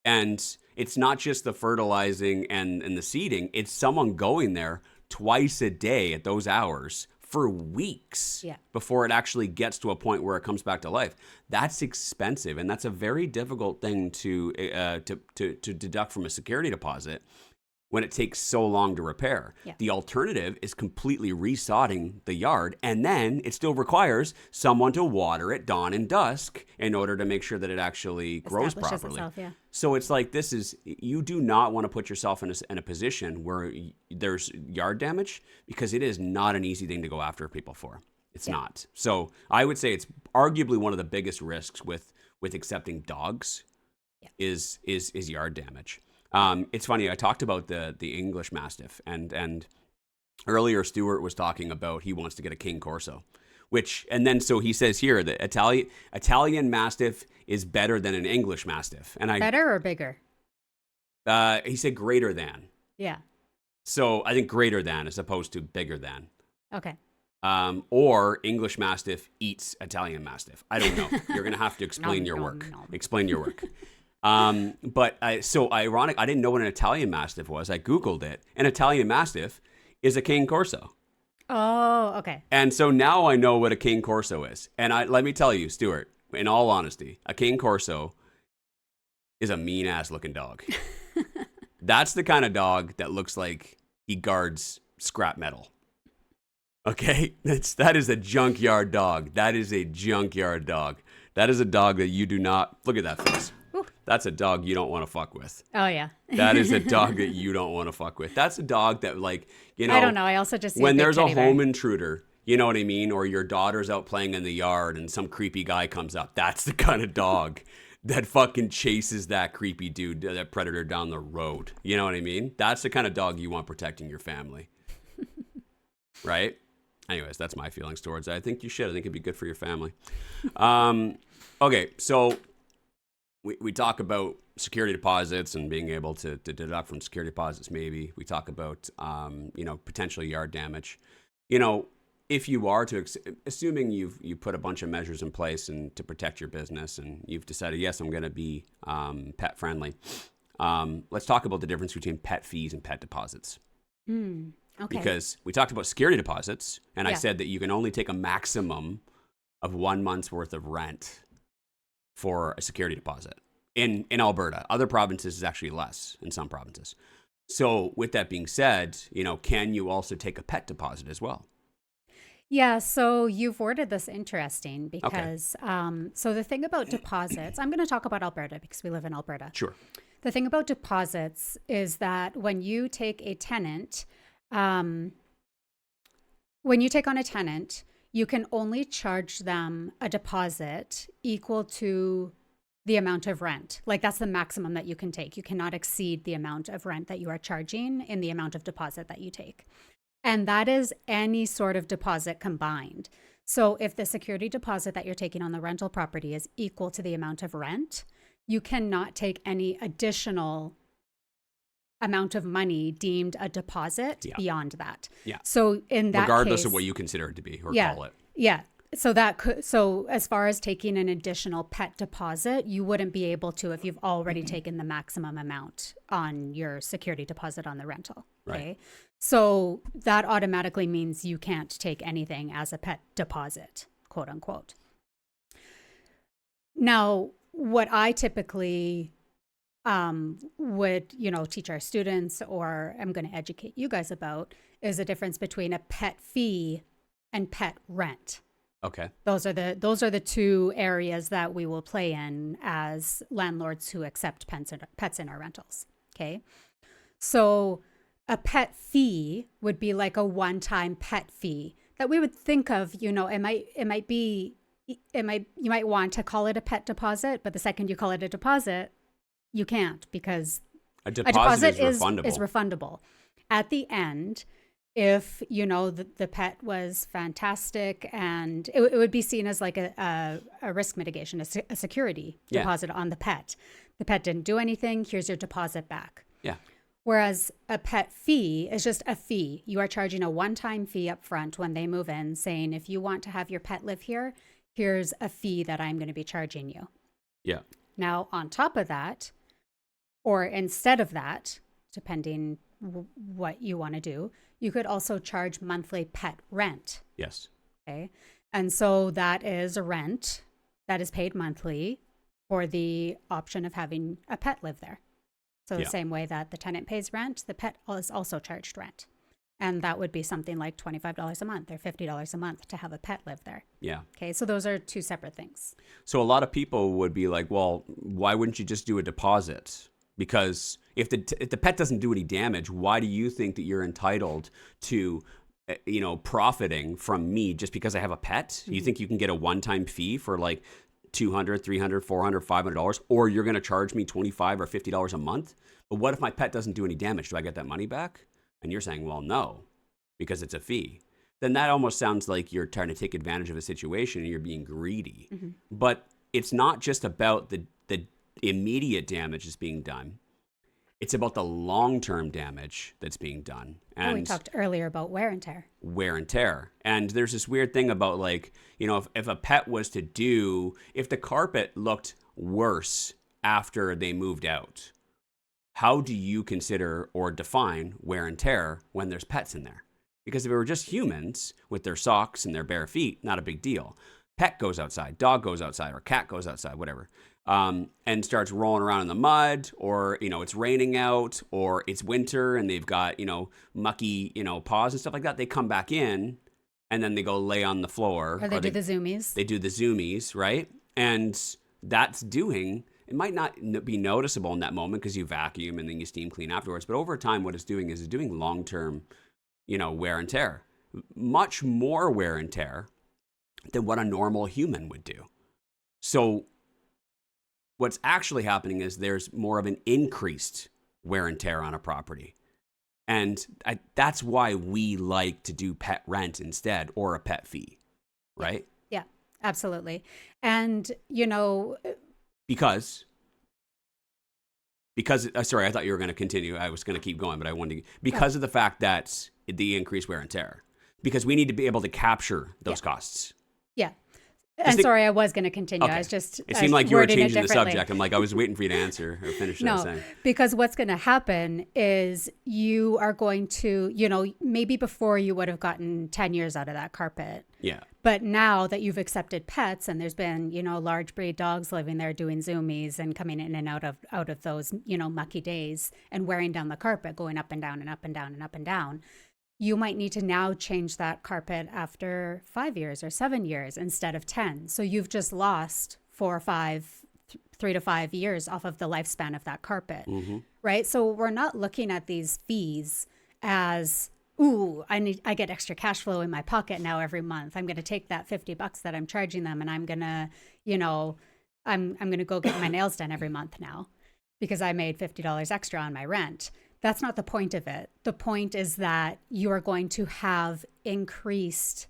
And it's not just the fertilizing and the seeding, it's someone going there twice a day at those hours for weeks before it actually gets to a point where it comes back to life. That's expensive, and that's a very difficult thing to deduct from a security deposit when it takes so long to repair. Yeah. The alternative is completely resodding the yard, and then it still requires someone to water it dawn and dusk in order to make sure that it actually grows properly. Itself, So it's like, you do not want to put yourself in a position where there's yard damage, because it is not an easy thing to go after people for. It's not. So I would say it's arguably one of the biggest risks with accepting dogs is yard damage. It's funny, I talked about the English Mastiff, and earlier Stuart was talking about he wants to get a King Corso, so he says here that Italian Mastiff is better than an English Mastiff. Better or bigger? He said greater than. Yeah. So I think greater than as opposed to bigger than. Okay. Or English Mastiff eats Italian Mastiff. I don't know. You're going to have to explain your work. Explain your work. But so ironic, I didn't know what an Italian Mastiff was. I Googled it. An Italian Mastiff is a King Corso. Oh, okay. And so now I know what a King Corso is. And let me tell you, Stuart, in all honesty, a King Corso is a mean-ass looking dog. That's the kind of dog that looks like he guards scrap metal. Okay? That is a junkyard dog. That is a junkyard dog. That is a dog that you do not... Look at that face. That's a dog you don't want to fuck with. Oh, yeah. That is a dog that you don't want to fuck with. That's a dog that, I don't know. I also just see when there's a home intruder, you know what I mean? Or your daughter's out playing in the yard and some creepy guy comes up. That's the kind of dog that fucking chases that creepy dude, that predator down the road. You know what I mean? That's the kind of dog you want protecting your family. Right? Anyways, that's my feelings towards it. I think you should. I think it'd be good for your family. Okay, so... We talk about security deposits and being able to deduct from security deposits. Maybe we talk about potential yard damage. if you are to, assuming you put a bunch of measures in place and to protect your business, and you've decided, yes, I'm going to be pet friendly. Let's talk about the difference between pet fees and pet deposits. Okay. Because we talked about security deposits, and I Yeah. said that you can only take a maximum of 1 month's worth of rent for a security deposit in Alberta. Other provinces is actually less in some provinces. So with that being said, can you also take a pet deposit as well? Yeah, so you've worded this interesting because, so the thing about deposits, I'm going to talk about Alberta because we live in Alberta. Sure. The thing about deposits is that when you take a tenant, when you take on a tenant, you can only charge them a deposit equal to the amount of rent. Like that's the maximum that you can take. You cannot exceed the amount of rent that you are charging in the amount of deposit that you take. And that is any sort of deposit combined. So if the security deposit that you're taking on the rental property is equal to the amount of rent, you cannot take any additional amount of money deemed a deposit beyond that. Yeah. So in that regardless case, of what you consider it to be or yeah, call it. Yeah. So as far as taking an additional pet deposit, you wouldn't be able to if you've already taken the maximum amount on your security deposit on the rental. Okay. Right. So that automatically means you can't take anything as a pet deposit, quote unquote. Now, what I typically would, teach our students, or I'm going to educate you guys about, is the difference between a pet fee and pet rent. Okay. Those are the two areas that we will play in as landlords who accept pets in our rentals. Okay. So a pet fee would be like a one-time pet fee that we would think of, you might want to call it a pet deposit, but the second you call it a deposit, you can't, because a deposit is refundable. Is refundable. At the end, if the pet was fantastic, and it would be seen as like a risk mitigation, a security deposit on the pet. The pet didn't do anything. Here's your deposit back. Yeah. Whereas a pet fee is just a fee. You are charging a one-time fee up front when they move in, saying, if you want to have your pet live here, here's a fee that I'm going to be charging you. Yeah. Now, on top of that, or instead of that, depending what you want to do, you could also charge monthly pet rent. Yes. Okay. And so that is a rent that is paid monthly for the option of having a pet live there. So the same way that the tenant pays rent, the pet is also charged rent. And that would be something like $25 a month or $50 a month to have a pet live there. Yeah. Okay. So those are two separate things. So a lot of people would be like, well, why wouldn't you just do a deposit? Because if the pet doesn't do any damage, why do you think that you're entitled to, profiting from me just because I have a pet? Mm-hmm. You think you can get a one-time fee for like $200, $300, $400, $500, or you're going to charge me $25 or $50 a month? But what if my pet doesn't do any damage? Do I get that money back? And you're saying, well, no, because it's a fee. Then that almost sounds like you're trying to take advantage of a situation and you're being greedy. Mm-hmm. But it's not just about the immediate damage that's being done. It's about the long-term damage that's being done. And we talked earlier about wear and tear. Wear and tear. And there's this weird thing about like, if a pet was if the carpet looked worse after they moved out, how do you consider or define wear and tear when there's pets in there? Because if it were just humans with their socks and their bare feet, not a big deal. Pet goes outside, dog goes outside, or cat goes outside, whatever, and starts rolling around in the mud, or, it's raining out, or it's winter and they've got, mucky, paws and stuff like that. They come back in and then they go lay on the floor. Or they do the zoomies. They do the zoomies, right? And it might not be noticeable in that moment because you vacuum and then you steam clean afterwards. But over time, what it's doing is doing long-term, wear and tear. Much more wear and tear than what a normal human would do. So what's actually happening is there's more of an increased wear and tear on a property. And that's why we like to do pet rent instead, or a pet fee, right? Yeah, absolutely. And, Because, sorry, I thought you were going to continue. I was going to keep going, but I wanted to, because of the fact that the increased wear and tear. because we need to be able to capture those costs. Yeah. And sorry, I was going to continue. Okay. I was just It seemed like you were wording it changing the differently. subject. I'm like, I was waiting for you to answer or finish what I was saying. Because what's going to happen is you are going to, maybe before you would have gotten 10 years out of that carpet. Yeah. But now that you've accepted pets and there's been, large breed dogs living there doing zoomies and coming in and out of those, mucky days and wearing down the carpet, going up and down and up and down and up and down, you might need to now change that carpet after 5 years or 7 years instead of 10. So you've just lost 3 to 5 years off of the lifespan of that carpet, right? So we're not looking at these fees as, ooh, I get extra cash flow in my pocket now every month. I'm going to take that $50 that I'm charging them and I'm going to, I'm going to go get my nails done every month now because I made $50 extra on my rent. That's not the point of it. The point is that you are going to have increased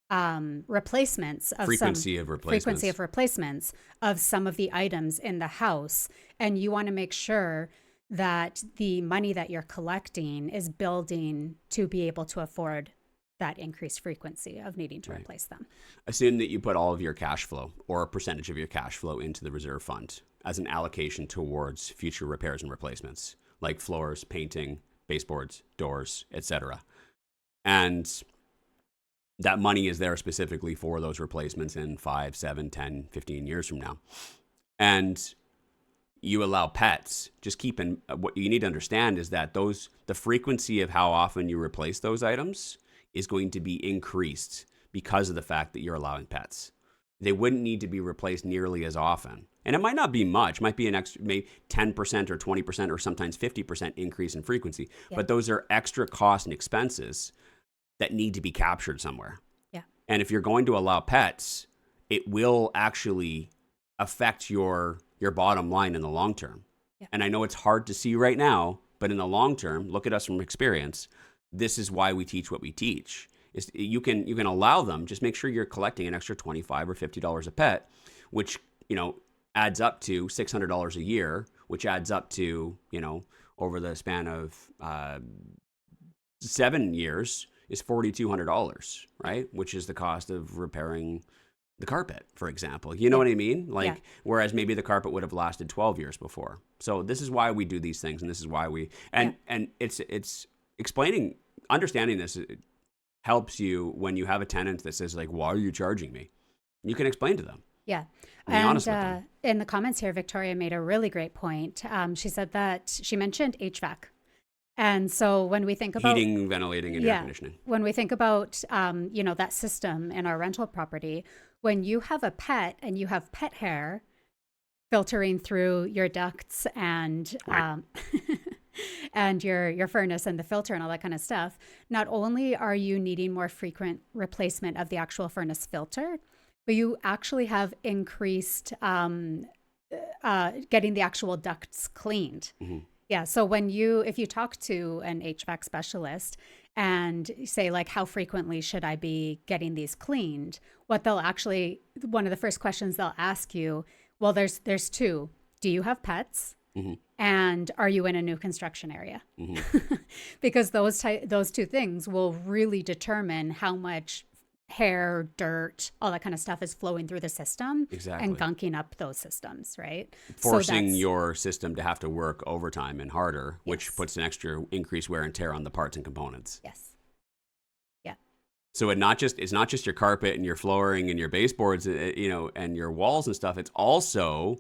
replacements of frequency of replacements of some of the items in the house, and you want to make sure that the money that you're collecting is building to be able to afford that increased frequency of needing to replace them. Assume that you put all of your cash flow or a percentage of your cash flow into the reserve fund as an allocation towards future repairs and replacements, like floors, painting, baseboards, doors, etc. And that money is there specifically for those replacements in 5, 7, 10, 15 years from now. And you allow pets, what you need to understand is that the frequency of how often you replace those items is going to be increased because of the fact that you're allowing pets. They wouldn't need to be replaced nearly as often. And it might not be much, might be an extra, maybe 10% or 20% or sometimes 50% increase in frequency. Yeah. But those are extra costs and expenses that need to be captured somewhere. Yeah. And if you're going to allow pets, it will actually affect your bottom line in the long term. Yeah. And I know it's hard to see right now, but in the long term, look at us from experience. This is why we teach what we teach. You can allow them, just make sure you're collecting an extra $25 or $50 a pet, which, adds up to $600 a year, which adds up to, over the span of 7 years is $4,200, right? Which is the cost of repairing the carpet, for example. You know what I mean? Whereas maybe the carpet would have lasted 12 years before. So this is why we do these things, and this is why and it's explaining, understanding this helps you when you have a tenant that says, like, why are you charging me? You can explain to them. Yeah. Be honest with them. In the comments here, Victoria made a really great point. She said that she mentioned HVAC. And so when we think about heating, ventilating, and air conditioning, when we think about, that system in our rental property, when you have a pet and you have pet hair filtering through your ducts and, and your furnace and the filter and all that kind of stuff, not only are you needing more frequent replacement of the actual furnace filter, but you actually have increased getting the actual ducts cleaned. Mm-hmm. Yeah. So if you talk to an HVAC specialist and say, like, how frequently should I be getting these cleaned? One of the first questions they'll ask you, well, there's two. Do you have pets? Mm-hmm. And are you in a new construction area? Mm-hmm. Because those two things will really determine how much hair, dirt, all that kind of stuff is flowing through the system and gunking up those systems, right? Forcing your system to have to work overtime and harder, which puts an extra increased wear and tear on the parts and components. Yes. Yeah. So it's not just your carpet and your flooring and your baseboards, and your walls and stuff. It's also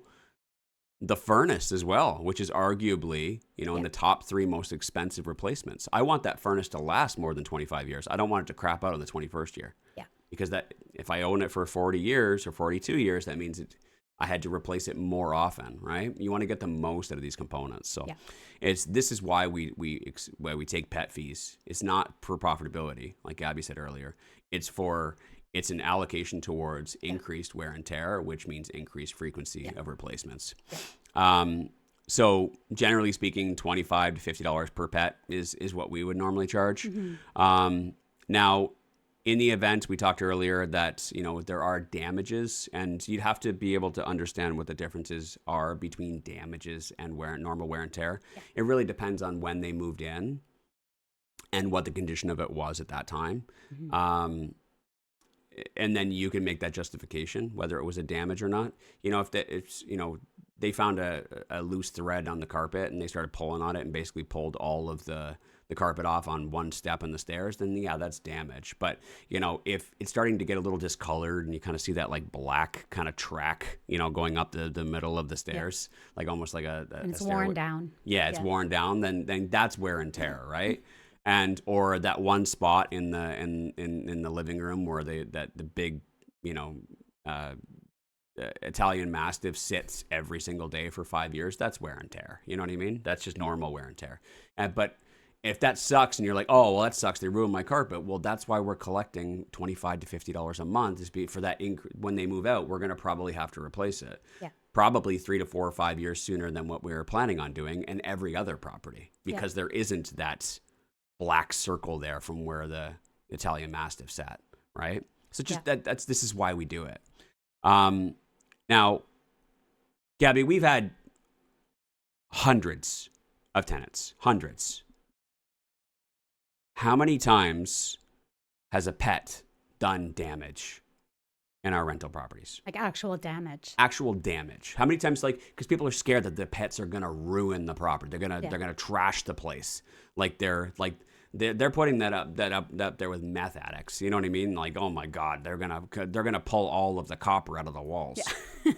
the furnace as well, which is arguably, in the top 3 most expensive replacements. I want that furnace to last more than 25 years. I don't want it to crap out in the 21st year. Yeah. Because if I own it for 40 years or 42 years, that means I had to replace it more often, right? You want to get the most out of these components. So this is why we take pet fees. It's not for profitability, like Gabby said earlier. It's an allocation towards increased wear and tear, which means increased frequency of replacements. Yeah. So generally speaking, $25 to $50 per pet is what we would normally charge. Mm-hmm. Now, in the event we talked earlier that, there are damages, and you'd have to be able to understand what the differences are between damages and normal wear and tear. Yeah. It really depends on when they moved in and what the condition of it was at that time. Mm-hmm. And then you can make that justification, whether it was a damage or not. You know, if they found a loose thread on the carpet and they started pulling on it and basically pulled all of the carpet off on one step on the stairs, then yeah, that's damage. But, you know, if it's starting to get a little discolored and you kind of see that like black kind of track, you know, going up the middle of the stairs, like almost like a And it's stairway. worn down. Yeah, it's worn down, then that's wear and tear, right? And or that one spot in the living room where the big, you know, Italian Mastiff sits every single day for 5 years, that's wear and tear. You know what I mean? That's just normal wear and tear. But if that sucks and you're like, oh, well, that sucks, they ruined my carpet. Well, that's why we're collecting $25 to $50 a month is for that when they move out, we're going to probably have to replace it. Yeah. Probably 3 to 4 or 5 years sooner than what we were planning on doing and every other property because there isn't that black circle there from where the Italian Mastiff sat, right? So just this is why we do it. Now, Gabby, we've had hundreds of tenants, hundreds. How many times has a pet done damage in our rental properties? Like actual damage. Actual damage. How many times, like, because people are scared that the pets are gonna ruin the property. They're gonna trash the place. They're putting that up there with meth addicts. You know what I mean? Like, oh my God, they're gonna pull all of the copper out of the walls. Yeah.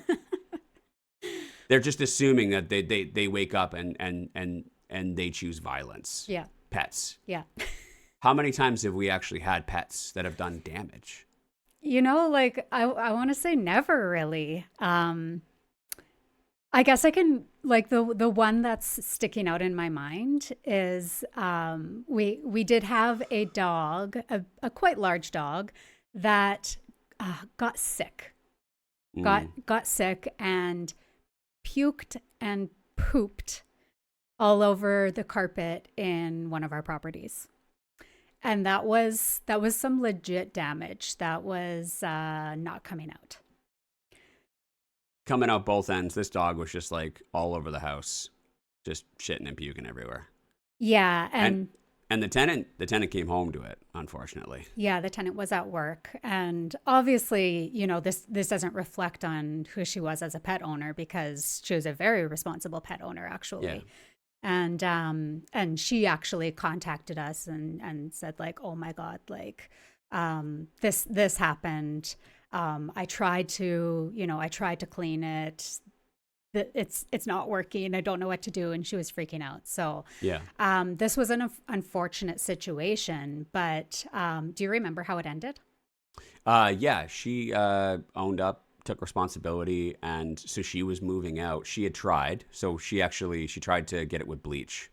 They're just assuming that they wake up and they choose violence. Yeah. Pets. Yeah. How many times have we actually had pets that have done damage? You know, like I want to say never really. I guess I can, like, the one that's sticking out in my mind is we did have a dog, a quite large dog that got sick. Got sick and puked and pooped all over the carpet in one of our properties. And that was some legit damage. That was not coming out. Coming out both ends. This dog was just like all over the house, just shitting and puking everywhere. Yeah, and the tenant came home to it, unfortunately. Yeah, the tenant was at work, and obviously, you know, this doesn't reflect on who she was as a pet owner because she was a very responsible pet owner, actually. Yeah. And she actually contacted us and said, like, oh my God, like, this happened. I tried to clean it. It's not working. I don't know what to do. And she was freaking out. So this was an unfortunate situation, but do you remember how it ended? Yeah, she owned up, took responsibility, and so she was moving out. She had tried. So she tried to get it with bleach.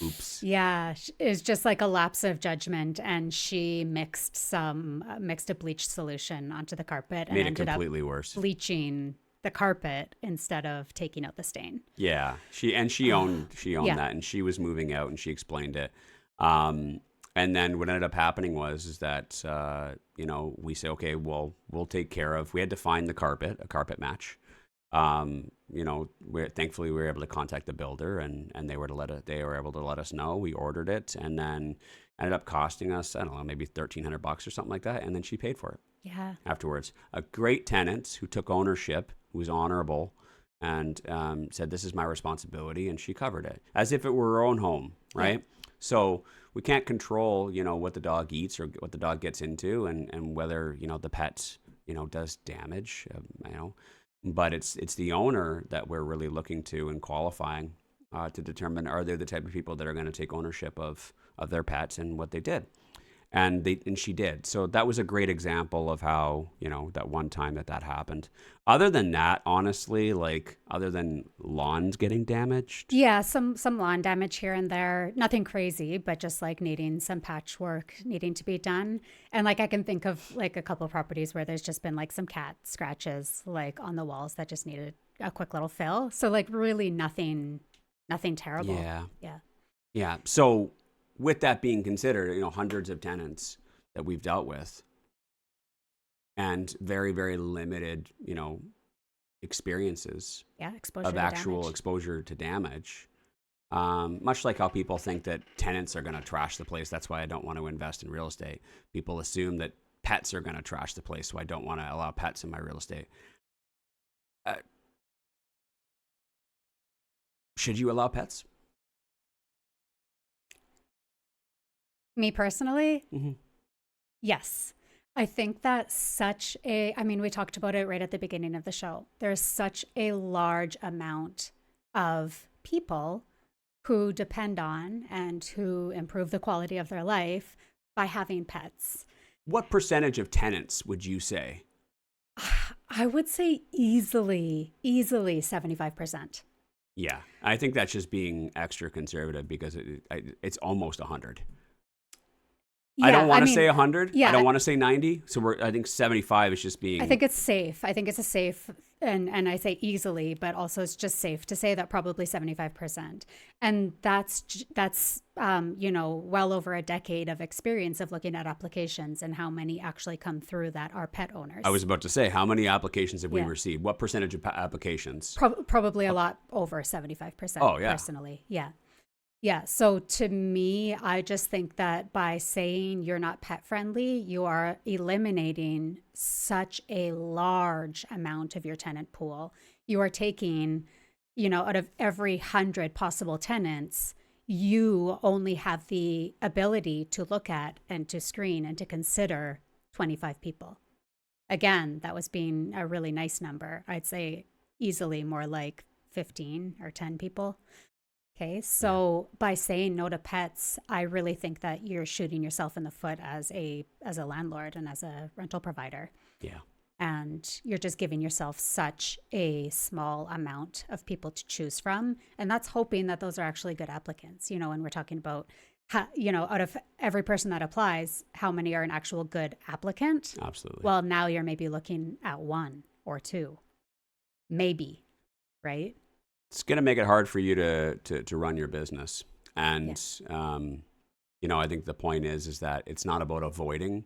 Oops. Yeah, it's just like a lapse of judgment, and she mixed a bleach solution onto the carpet and made it ended completely up worse. Bleaching the carpet instead of taking out the stain. Yeah, she owned that, and she was moving out, and she explained it. And then what ended up happening is that we say, okay, well, we'll take care of. We had to find a carpet match. Thankfully we were able to contact the builder, and they were able to let us know. We ordered it, and then ended up costing us, I don't know, maybe $1,300 or something like that. And then she paid for it. Yeah. Afterwards, a great tenant who took ownership, who was honorable, and said, "This is my responsibility," and she covered it as if it were her own home, right? Yeah. So we can't control, what the dog eats or what the dog gets into, and whether the pet does damage, But it's the owner that we're really looking to and qualifying to determine, are they the type of people that are going to take ownership of their pets and what they did. And she did. So that was a great example of how, that one time that happened. Other than that, honestly, like other than lawns getting damaged. Yeah, some lawn damage here and there. Nothing crazy, but just like needing some patchwork needing to be done. And like I can think of like a couple of properties where there's just been like some cat scratches like on the walls that just needed a quick little fill. So like really nothing terrible. Yeah. So with that being considered, hundreds of tenants that we've dealt with and very, very limited, experiences exposure of to actual damage. exposure to damage. Much like how people think that tenants are going to trash the place. That's why I don't want to invest in real estate. People assume that pets are going to trash the place, so I don't want to allow pets in my real estate. Should you allow pets? Me personally, Mm-hmm. yes. I think that we talked about it right at the beginning of the show. There's such a large amount of people who depend on and who improve the quality of their life by having pets. What percentage of tenants would you say? I would say easily 75%. Yeah, I think that's just being extra conservative because it's almost 100. Yeah, I don't want to say 100. yeah, I don't want to say 90. So I think 75 is just being. I think it's safe. I think it's a safe, and I say easily, but also it's just safe to say that probably 75%. And that's well over a decade of experience of looking at applications and how many actually come through that are pet owners. I was about to say, how many applications have we Yeah. received? What percentage of applications? Probably a lot over 75%. Oh, yeah. Personally, yeah. Yeah. So to me, I just think that by saying you're not pet friendly, you are eliminating such a large amount of your tenant pool. You are taking, out of every 100 possible tenants, you only have the ability to look at and to screen and to consider 25 people. Again, that was being a really nice number. I'd say easily more like 15 or 10 people. Okay, so by saying no to pets, I really think that you're shooting yourself in the foot as a landlord and as a rental provider. Yeah. And you're just giving yourself such a small amount of people to choose from. And that's hoping that those are actually good applicants, and we're talking about, out of every person that applies, how many are an actual good applicant? Absolutely. Well, now you're maybe looking at 1 or 2, maybe, right? It's going to make it hard for you to run your business. And, I think the point is that it's not about avoiding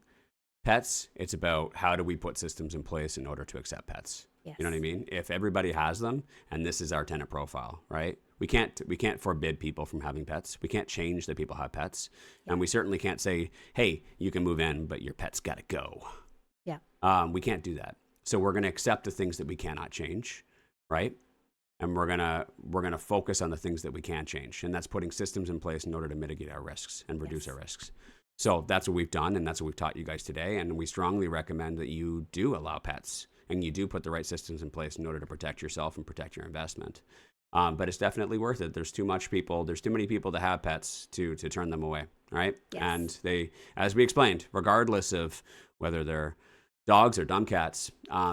pets. It's about how do we put systems in place in order to accept pets. Yes. You know what I mean? If everybody has them and this is our tenant profile, right? We can't forbid people from having pets. We can't change that people have pets. Yeah. And we certainly can't say, hey, you can move in, but your pet's got to go. Yeah. We can't do that. So we're going to accept the things that we cannot change, right? And we're gonna focus on the things that we can change, and that's putting systems in place in order to mitigate our risks and reduce our risks. So that's what we've done, and that's what we've taught you guys today. And we strongly recommend that you do allow pets, and you do put the right systems in place in order to protect yourself and protect your investment. But it's definitely worth it. There's too many people to have pets to turn them away, right? Yes. And they, as we explained, regardless of whether they're dogs or dumb cats,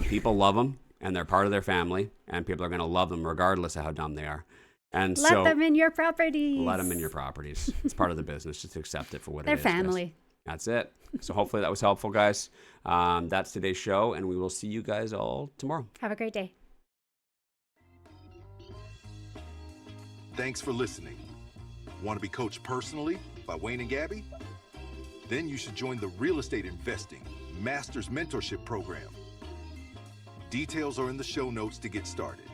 people love them. And they're part of their family, and people are going to love them regardless of how dumb they are. And let them in your properties. Let them in your properties. It's part of the business. Just accept it for what it is. Their family. That's it. So hopefully that was helpful, guys. That's today's show, and we will see you guys all tomorrow. Have a great day. Thanks for listening. Want to be coached personally by Wayne and Gabby? Then you should join the Real Estate Investing Masters Mentorship Program. Details are in the show notes to get started.